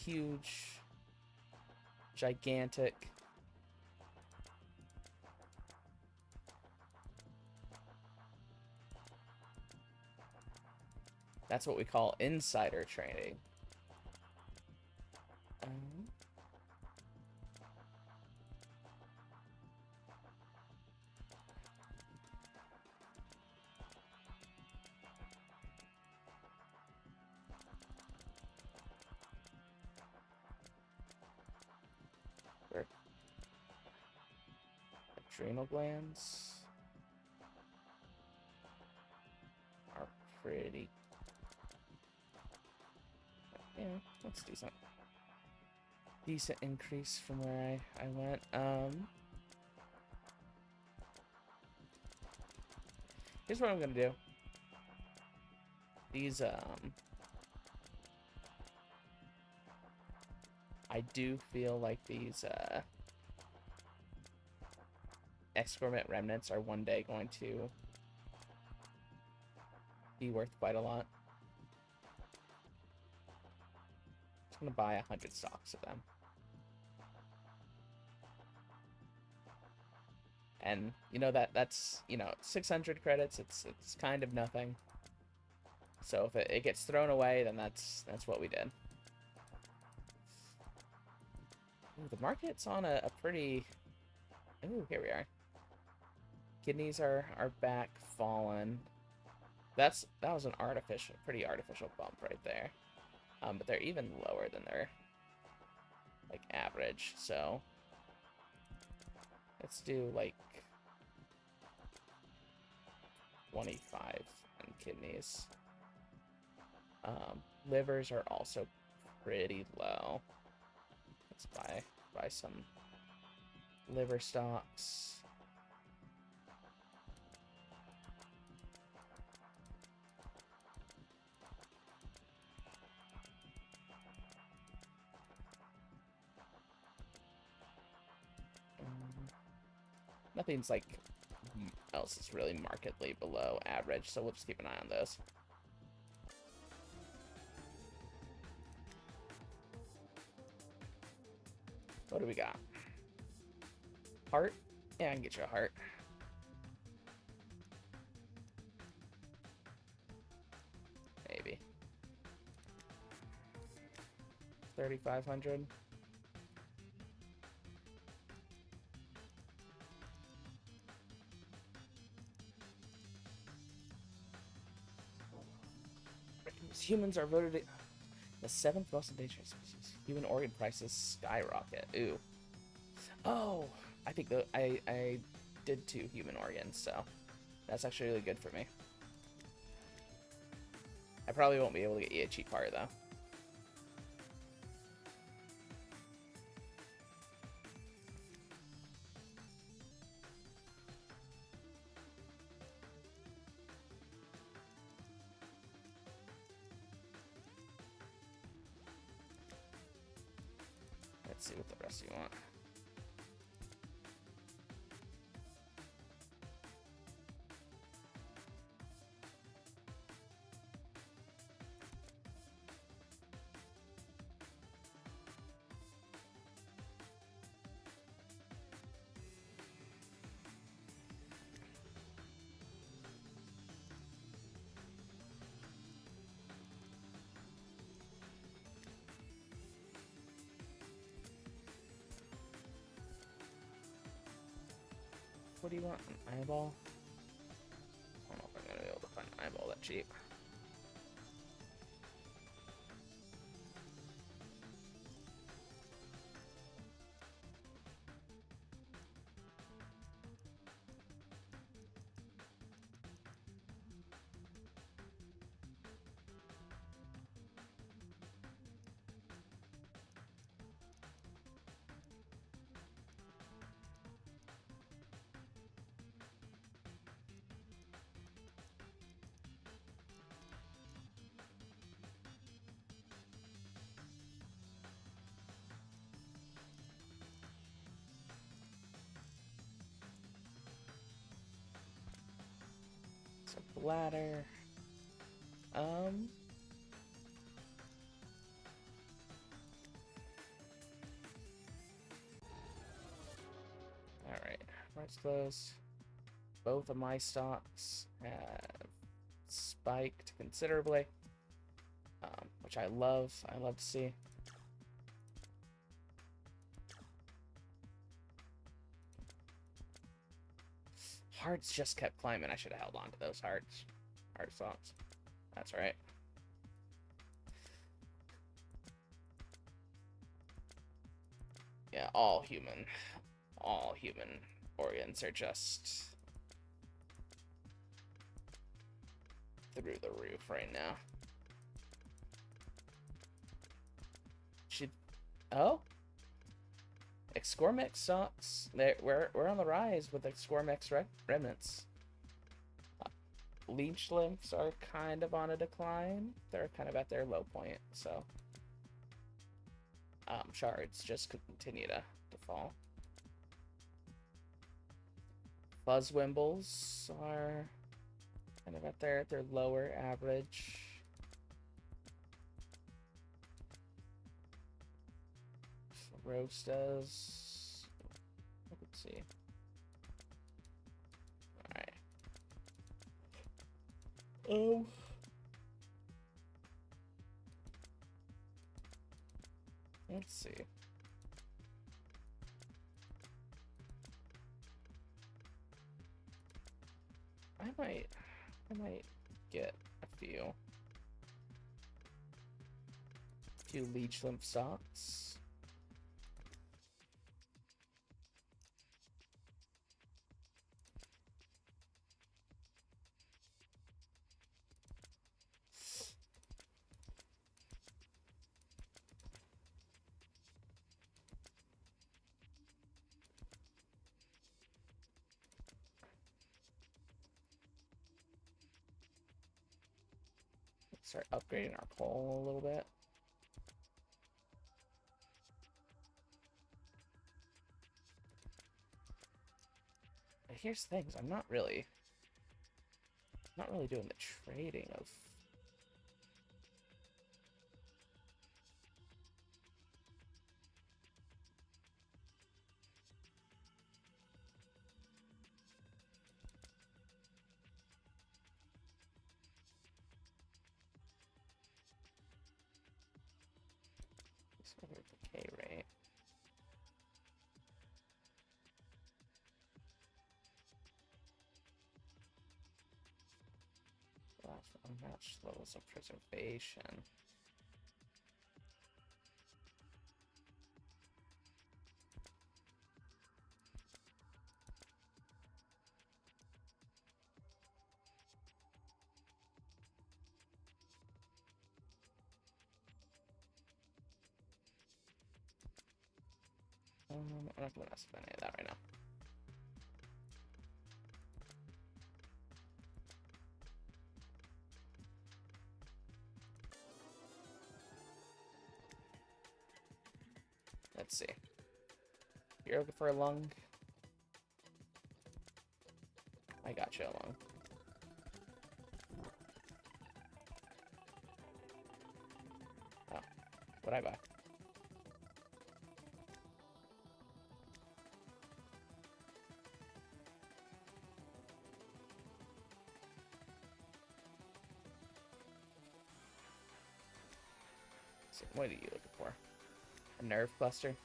Huge. Gigantic. That's what we call insider trading. Adrenal glands are pretty. Yeah, that's decent. Decent increase from where I went. Here's what I'm gonna do. These I do feel like these excrement remnants are one day going to be worth quite a lot. I'm just gonna buy 100 stocks of them. And you know that's 600 credits. It's kind of nothing. So if it gets thrown away, then that's what we did. Ooh, the market's on a pretty. Ooh, here we are. Kidneys are back fallen. That was an pretty artificial bump right there. But they're even lower than their like average. So let's do like 25 on kidneys. Livers are also pretty low. Let's buy some liver stocks. Nothing's like else is really markedly below average, so we'll just keep an eye on those. What do we got? Heart? Yeah, I can get you a heart. Maybe. 3,500. Humans are voted the 7th most endangered species. Human organ prices skyrocket. Ooh. Oh, I think I did 2 human organs, so that's actually really good for me. I probably won't be able to get you a cheap heart, though. Let's see what the rest of you want. What do you want? An eyeball? I don't know if I'm gonna be able to find an eyeball that cheap. So bladder. Alright, hearts closed. Both of my stocks have spiked considerably, which I love. I love to see. Hearts just kept climbing. I should have held on to those hearts. Heart stocks. That's right. Yeah, all human organs are just through the roof right now. Oh? Excormex stocks. We're on the rise with Excormex remnants. Leech lymphs are kind of on a decline. They're kind of at their low point, so shards just continue to fall. Fuzzwimbles are kind of at their lower average. Roastas. Let's see. Alright. Oh. Let's see. I might get a few leech lymph stocks. Start upgrading our coal a little bit. But here's the thing, I'm not really doing the trading of decay rate. Last unmatched levels of preservation. I'm not gonna mess with any of that right now. Let's see. You're looking for a lung? I got you a lung. Oh, what'd I buy? So what are you looking for? A nerve cluster?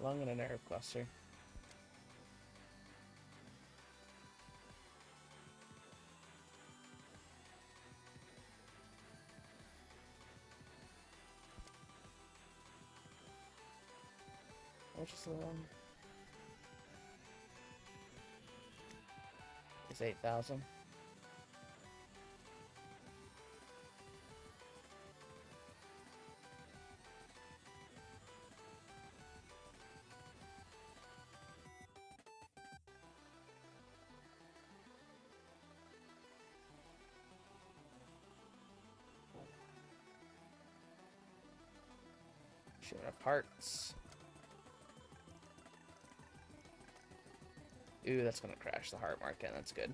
Lung and a nerve cluster. Which is the lung? It's 8,000. Should have parts. Ooh, that's gonna crash the heart market. That's good.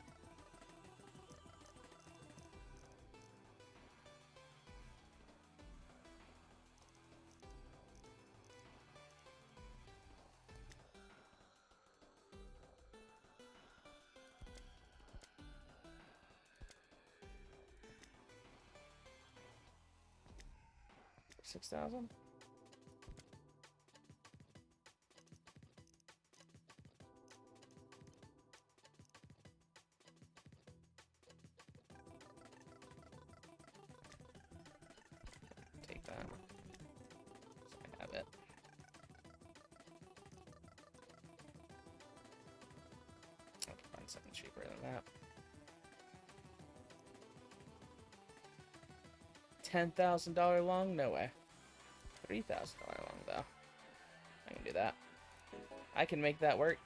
$6,000. Take that. So I have it. I have to find something cheaper than that. $10,000 long? No way. $3,000 long though. I can do that. I can make that work.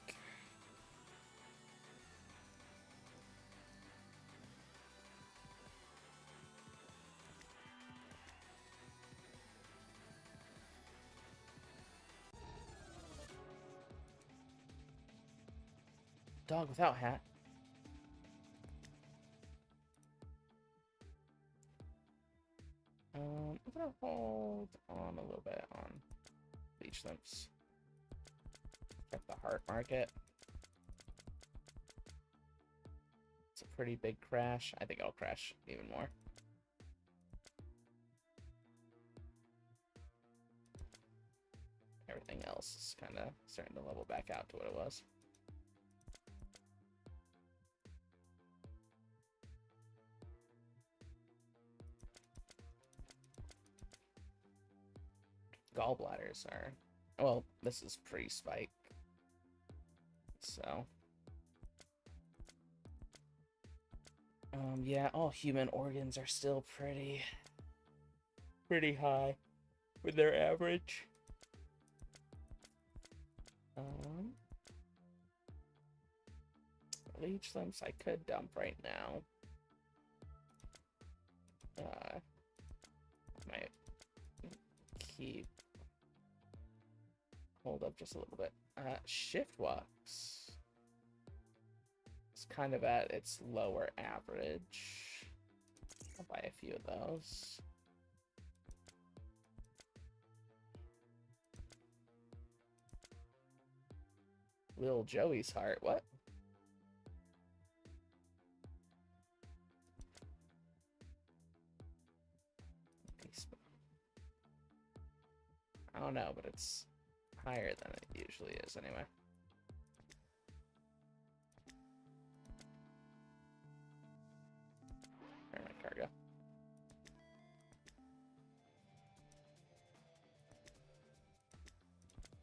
Dog without hat. I'm gonna hold on a little bit on beach limps. Check the heart market. It's a pretty big crash. I think I'll crash even more. Everything else is kind of starting to level back out to what it was. Gallbladders are... Well, this is pre-spike. So... yeah, all human organs are still pretty high with their average. Leech limps I could dump right now. Might keep hold up just a little bit. Shift walks. It's kind of at its lower average. I'll buy a few of those. Little Joey's heart. What? I don't know, but it's higher than it usually is anyway. Where'd my car go?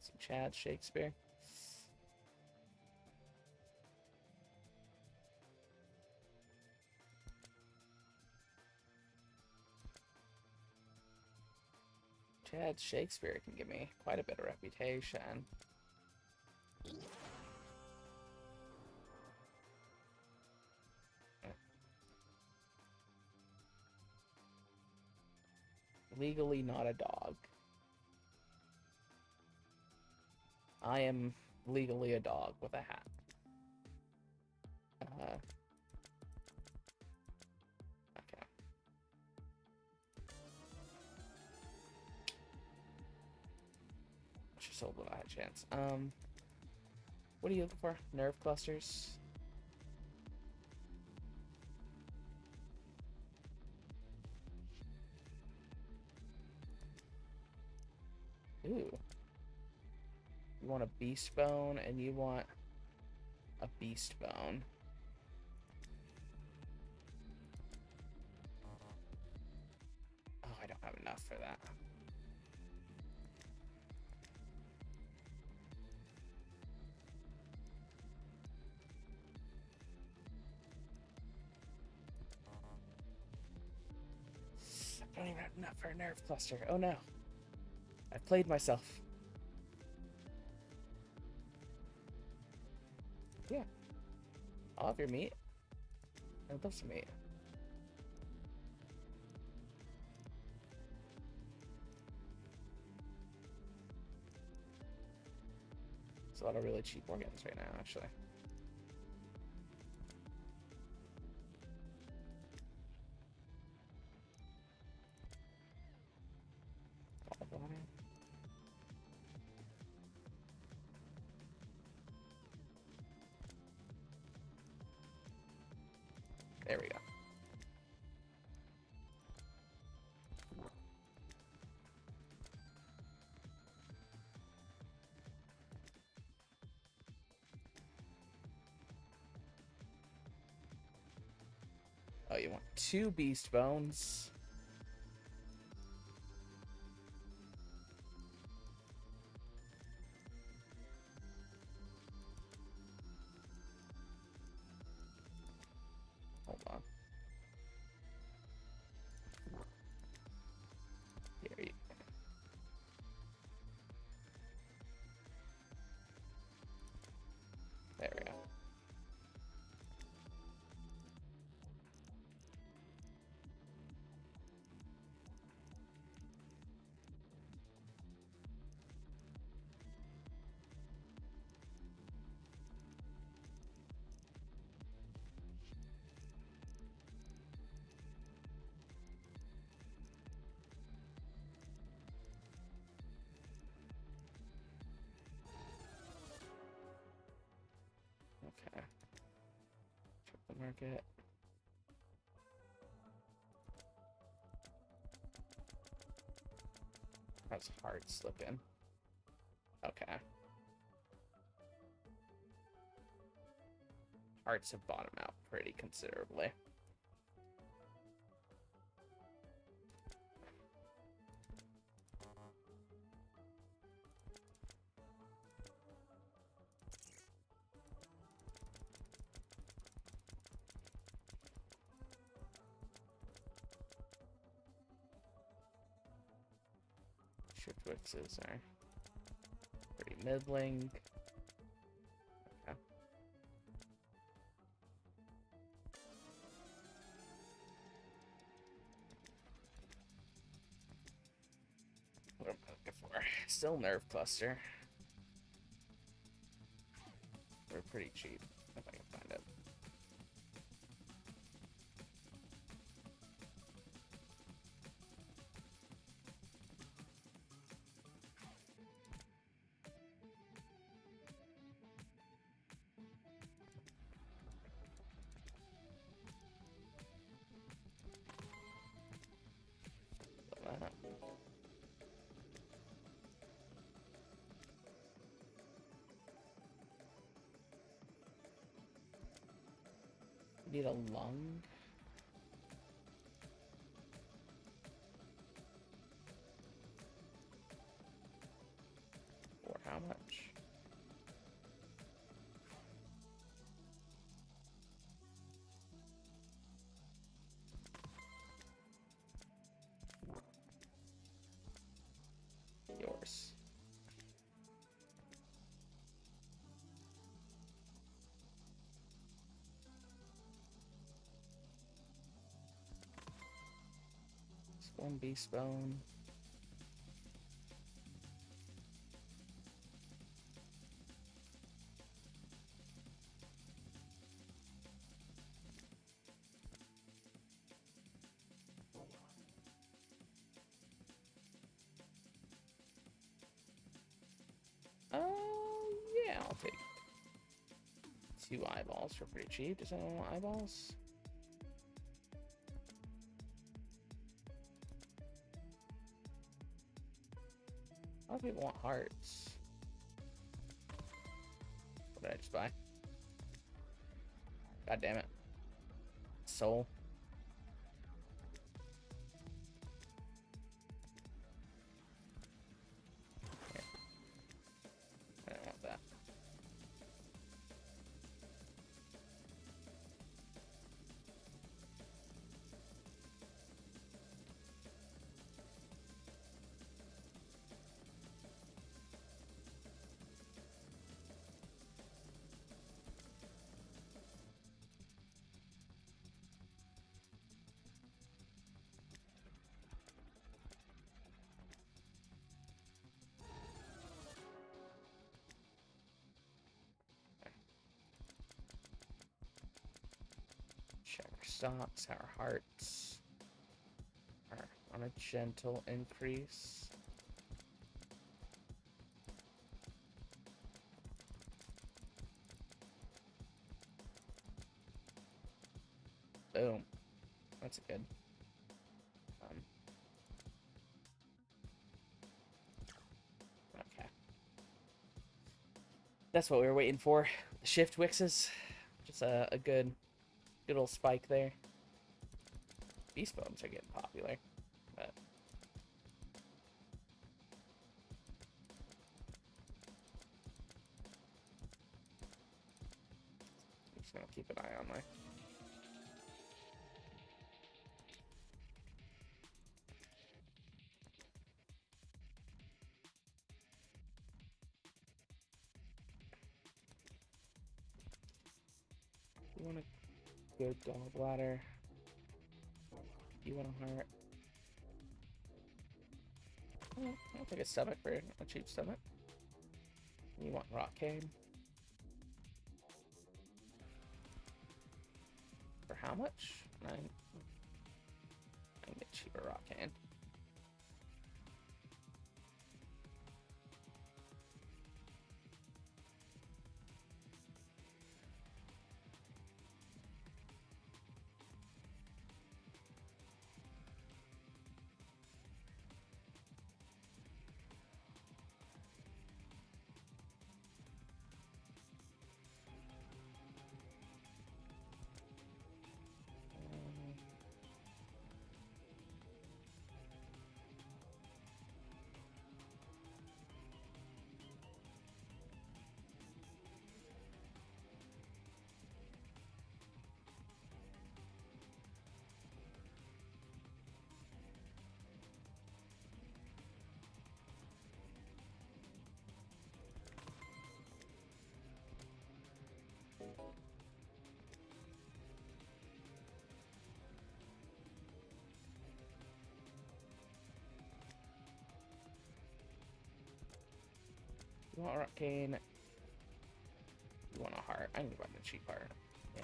Some Chad Shakespeare. Chad Shakespeare can give me quite a bit of reputation. Legally not a dog. I am legally a dog with a hat. Okay. Just a little high chance. What are you looking for? Nerve clusters? Ooh. You want a beast bone, and you want a beast bone. Oh, I don't have enough for that. I don't even have enough for a nerve cluster. Oh no. I played myself. Yeah. I'll have your meat. I'd love some meat. There's a lot of really cheap organs right now, actually. There we go. Oh, you want 2 beast bones? Hold on. Here you. There we go. Okay. Check the market. How's heart slipping? Okay. Hearts have bottomed out pretty considerably. Shiftwixes are pretty middling. Okay. What am I looking for? Still nerve cluster. They're pretty cheap, if I can find it. Need a lung. Or how much? Yours. One beast bone. I'll take 2 eyeballs for pretty cheap. Does anyone want eyeballs? A lot of people want hearts. What did I just buy? God damn it. Soul. Here. I don't want that. Check our stocks, our hearts are on a gentle increase. Boom. That's good. Okay. That's what we were waiting for. The shift wixes. Just a good old spike there. Beast bones are getting popular, but I'm just gonna keep an eye on my. You want a good gallbladder? You want a heart? I'll take a stomach for a cheap stomach. You want rock cane? For how much? I can get cheaper rock cane. You want rock cane? You want a heart? I can buy the cheap heart. Yeah.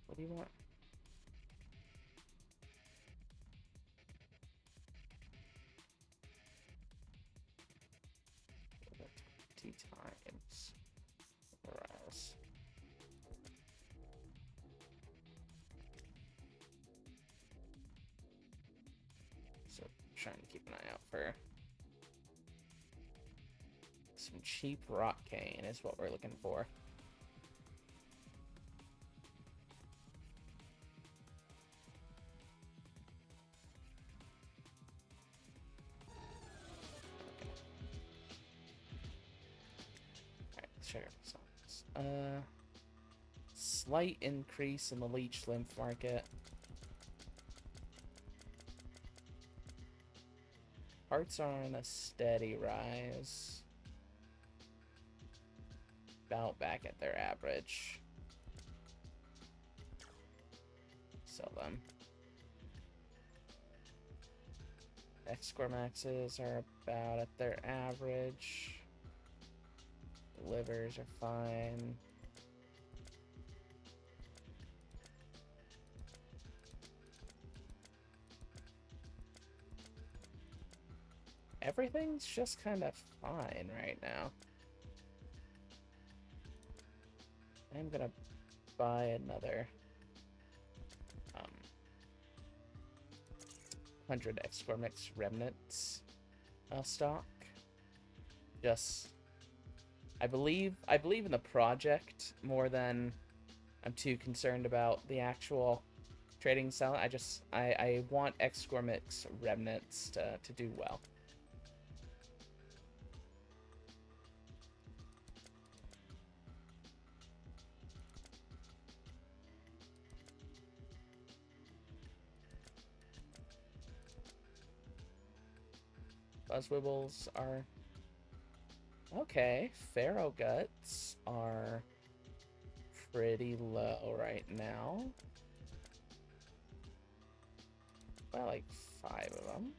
What do you want? Tea times. Rise. So trying to keep an eye out for some cheap rock cane is what we're looking for. Check out the songs. Slight increase in the leech lymph market. Hearts are on a steady rise. About back at their average. Sell them. Excremaxes are about at their average. Livers are fine. Everything's just kind of fine right now. I'm gonna buy another 100 X-Core Mix Remnants stock. Just, I believe in the project more than I'm too concerned about the actual trading style. I want X-Core Mix Remnants to do well. Buzzwibbles are okay. Pharaoh Guts are pretty low right now. Well, like 5 of them.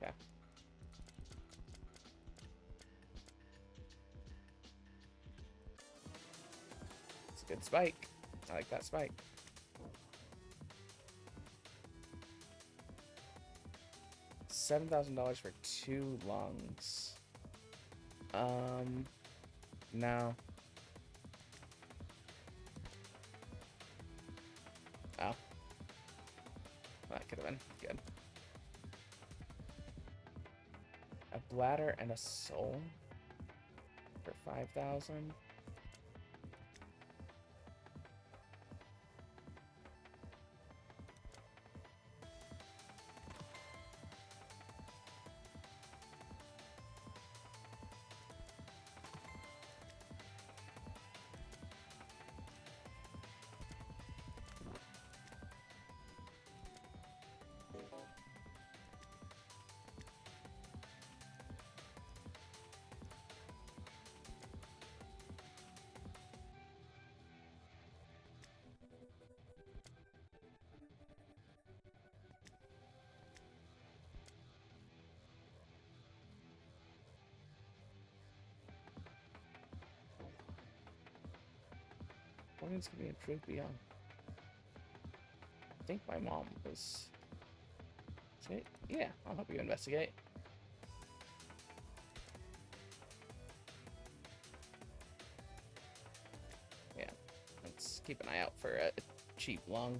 Okay. It's a good spike. I like that spike. $7,000 for 2 lungs. No. Oh. That could have been good. A bladder and a soul for 5,000. Organs can be improved beyond. I think my mom was... Yeah, I'll help you investigate. Yeah, let's keep an eye out for a cheap lung.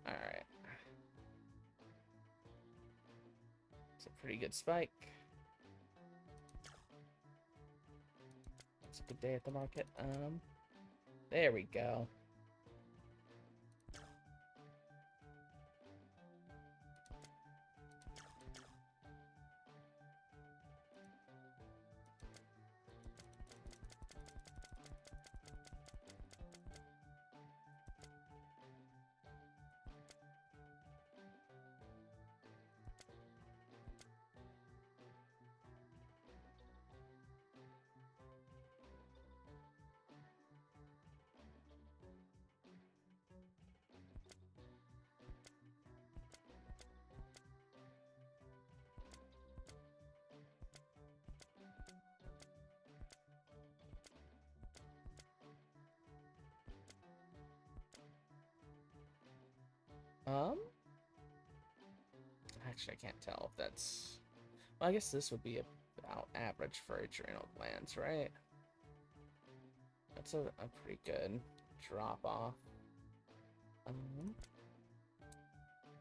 Alright. It's a pretty good spike. It's a good day at the market. There we go. Actually, I can't tell if that's... Well, I guess this would be about average for adrenal glands, right? That's a pretty good drop off.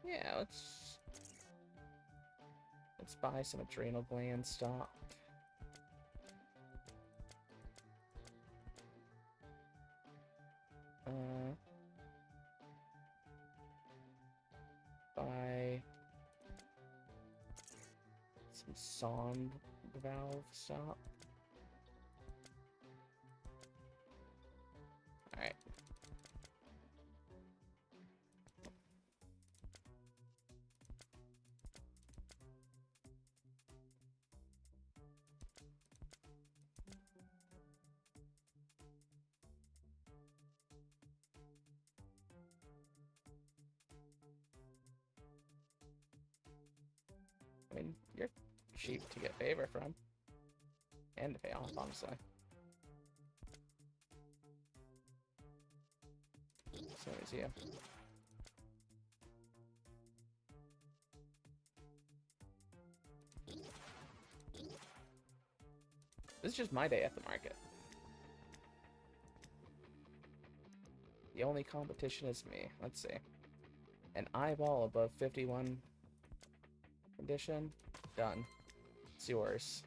Yeah, let's buy some adrenal gland stock. Buy some sonde valve stock. All right. I mean, you're cheap to get favor from. And to pay off, honestly. So is you. This is just my day at the market. The only competition is me. Let's see. An eyeball above 51 condition. Done. It's yours.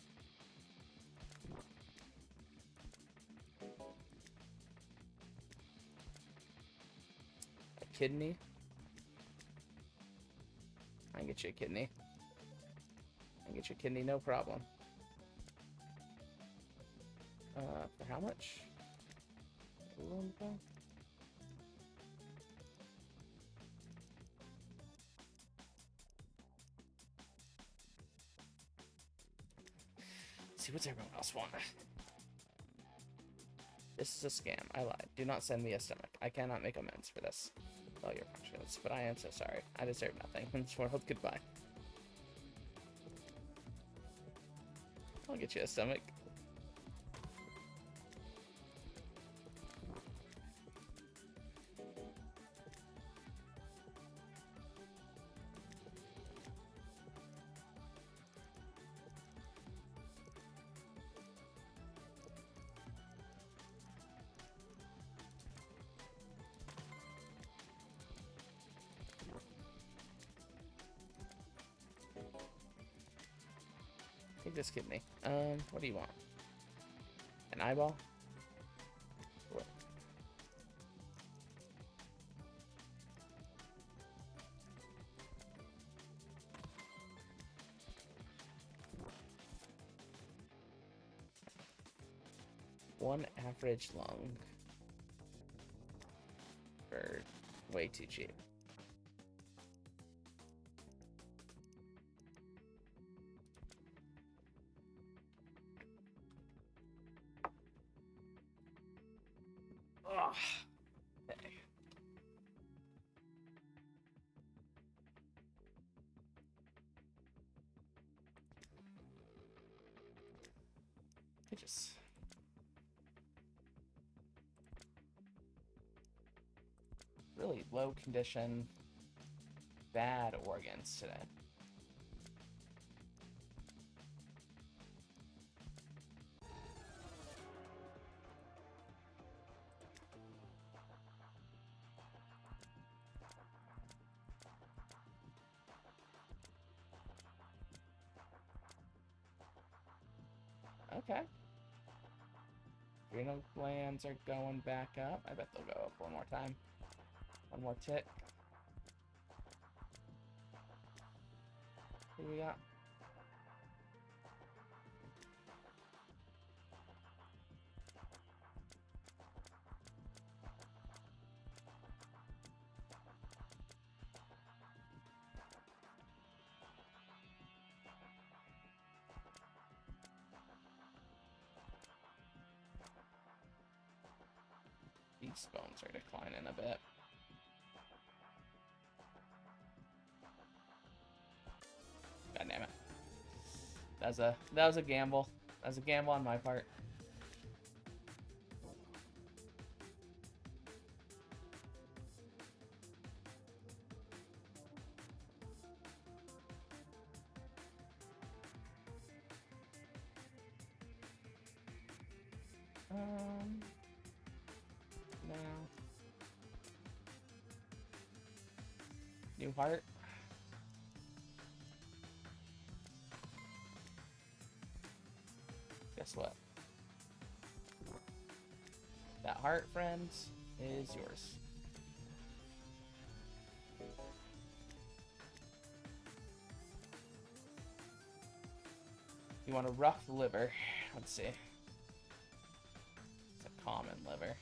A kidney. I can get you a kidney. I can get you a kidney, no problem. For how much? See, what's everyone else want? This is a scam. I lied. Do not send me a stomach. I cannot make amends for this. Oh, your conscience. But I am so sorry. I deserve nothing. In this world, goodbye. I'll get you a stomach. Take this kidney. What do you want? An eyeball? What? One average lung. For way too cheap. Okay. I just really low condition, bad organs today. Okay. Adrenal glands are going back up. I bet they'll go up one more time. One more tick. What do we got? These bones are declining a bit. God damn it. That was a gamble. That was a gamble on my part. No. New heart. Guess what? That heart, friends, is yours. You want a rough liver. Let's see. It's a common liver.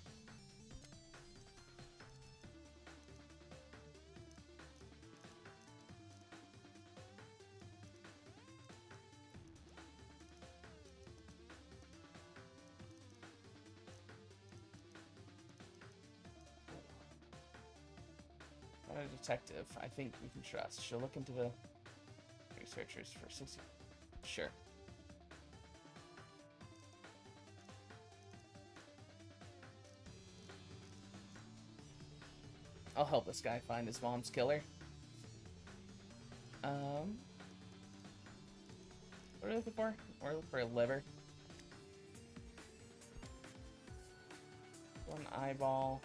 Not a detective. I think we can trust. She'll look into the researchers for 60. Sure. I'll help this guy find his mom's killer. What are we looking for? We're looking for a liver. One eyeball.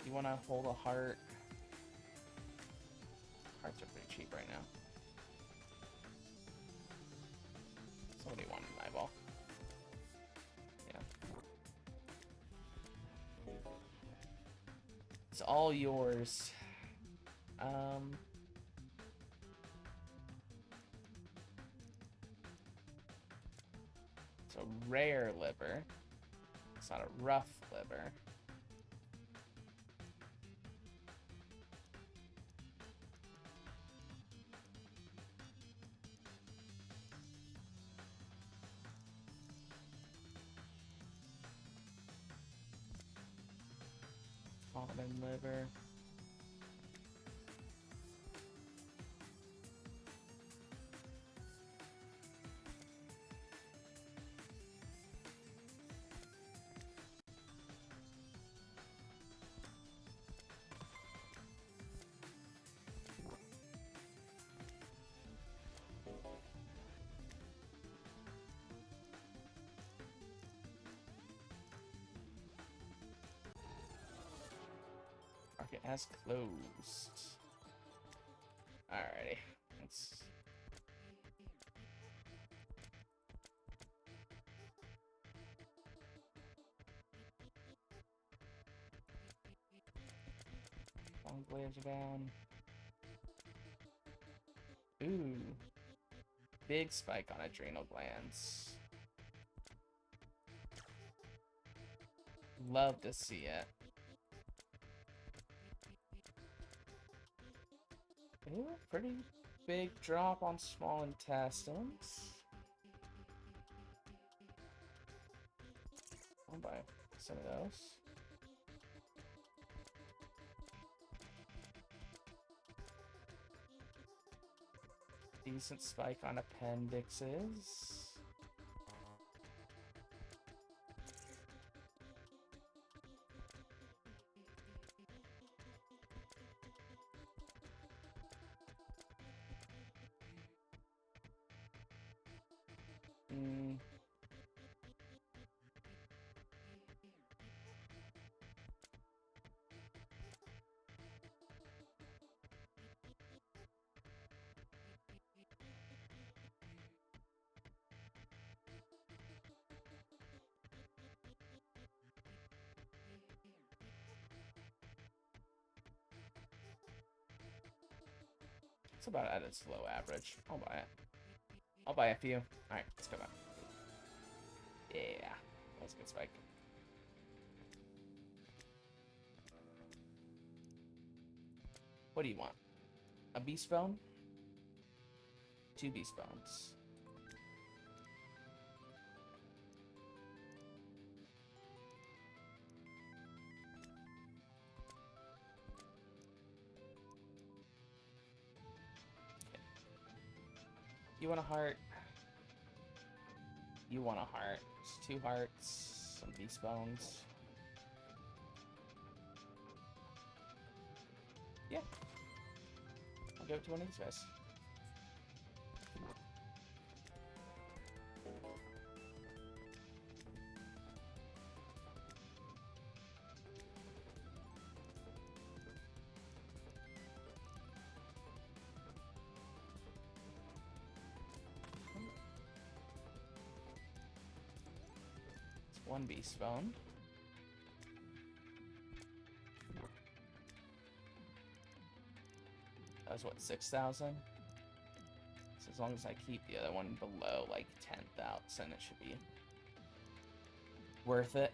You want to hold a heart. Hearts are pretty cheap right now. Somebody wanted an eyeball. Yeah. It's all yours. It's a rare liver. It's not a rough liver. Common liver. Market has closed. Alrighty. Let's... Long blades are down. Ooh. Big spike on adrenal glands. Love to see it. Ooh, pretty big drop on small intestines. I'll buy some of those. Decent spike on appendixes. It's about at its low average. I'll buy it. I'll buy a few. Alright, let's go back. Yeah, that's a good spike. What do you want? A beast bone? 2 beast bones. You want a heart? You want a heart. It's 2 hearts, some beast bones. Yeah. I'll give it to one of these guys. One beast bone. That was what, 6,000? So as long as I keep the other one below like 10,000, it should be worth it.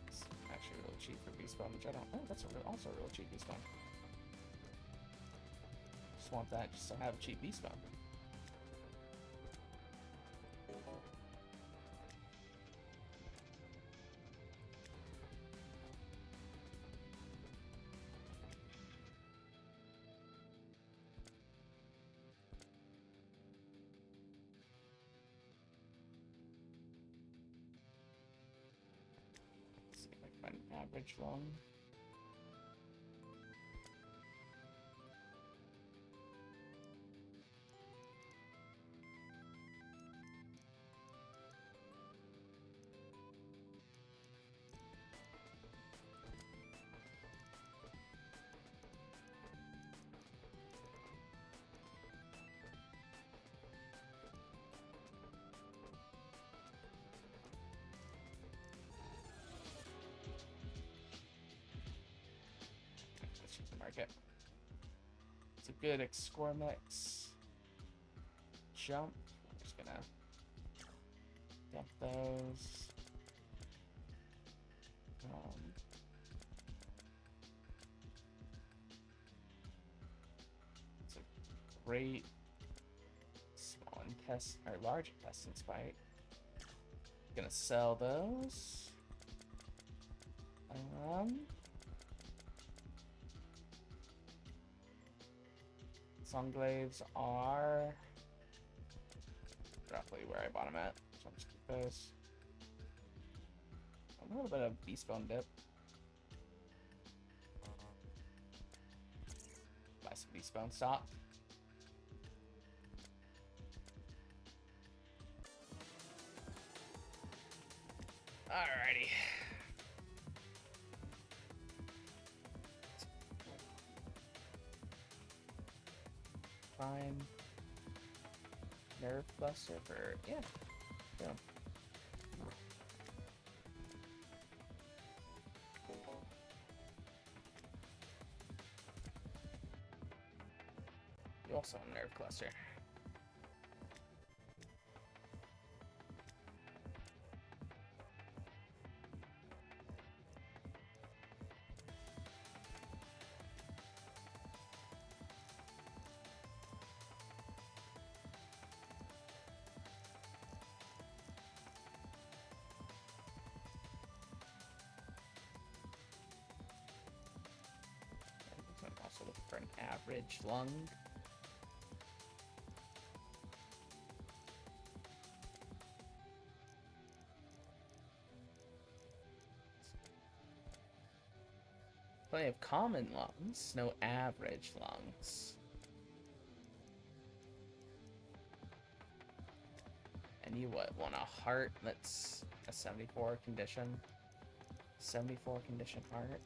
It's actually really cheap for beast bone, which I don't. Oh, that's also a real cheap beast bone. Just want that just to have a cheap beast bone. Let's see if I can find an average long. Market. It's a good score mix. Jump. I'm just gonna dump those. It's a great small intestine or large intestine spike. Gonna sell those. Sunglaves are roughly where I bought them at, so I'll just keep those. A little bit of beast bone dip. Buy some beast bone stock. Alrighty. Fine. Nerve cluster for yeah. You also have a nerve cluster. I'm also looking for an average lung. Plenty of common lungs, no average lungs. And you what, want a heart that's a 74 condition? 74 condition heart?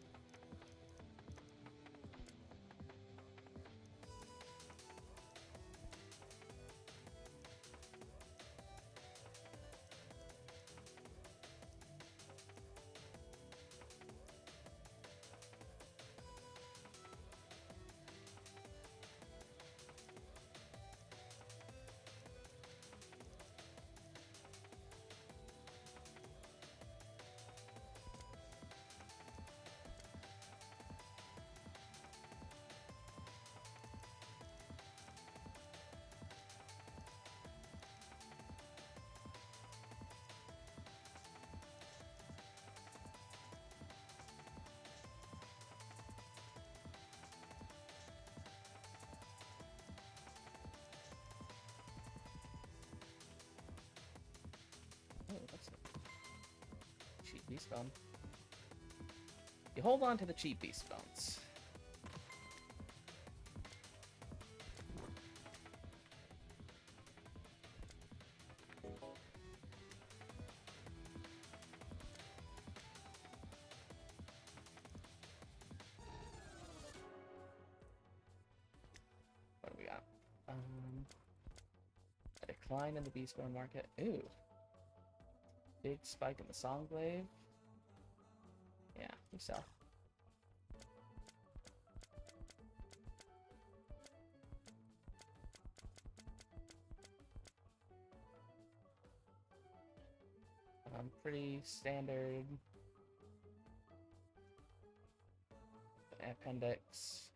Oh, that's a cheap beast bone. You hold on to the cheap beast bones. Decline in the Beastborn market. Ooh. Big spike in the Songglaive. Yeah, we sell. Pretty standard. Appendix.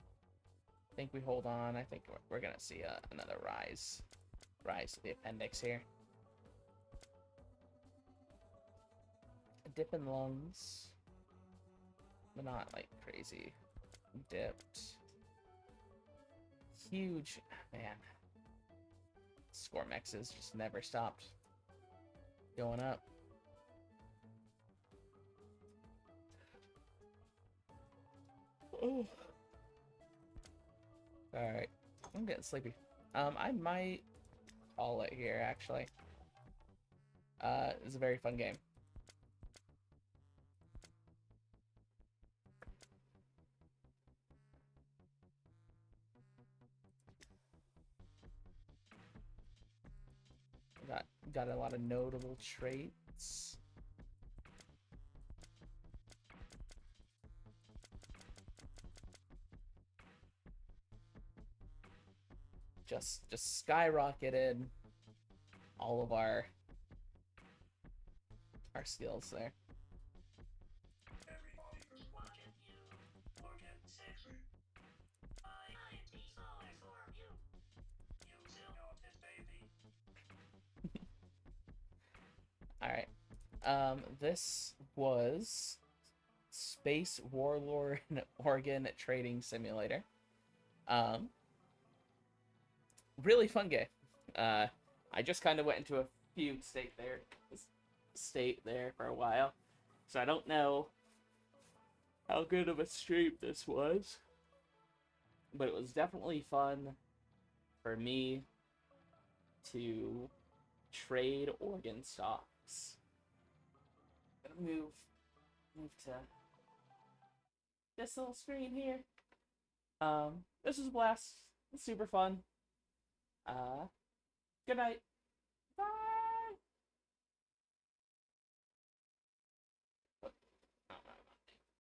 I think we hold on. I think we're gonna see another rise to the appendix here. A dip in lungs, but not like crazy dipped. Huge, man. Scormexes just never stopped going up. Oh. Alright. I'm getting sleepy. I might call it here, actually. It's a very fun game. Got a lot of notable traits. Just skyrocketed all of our skills there. Alright. This was Space Warlord Organ Trading Simulator. Really fun game. I just kind of went into a fugue state there for a while, so I don't know how good of a stream this was, but it was definitely fun for me to trade organ stocks. Gonna move to this little screen here. This was a blast. It's super fun. Good night.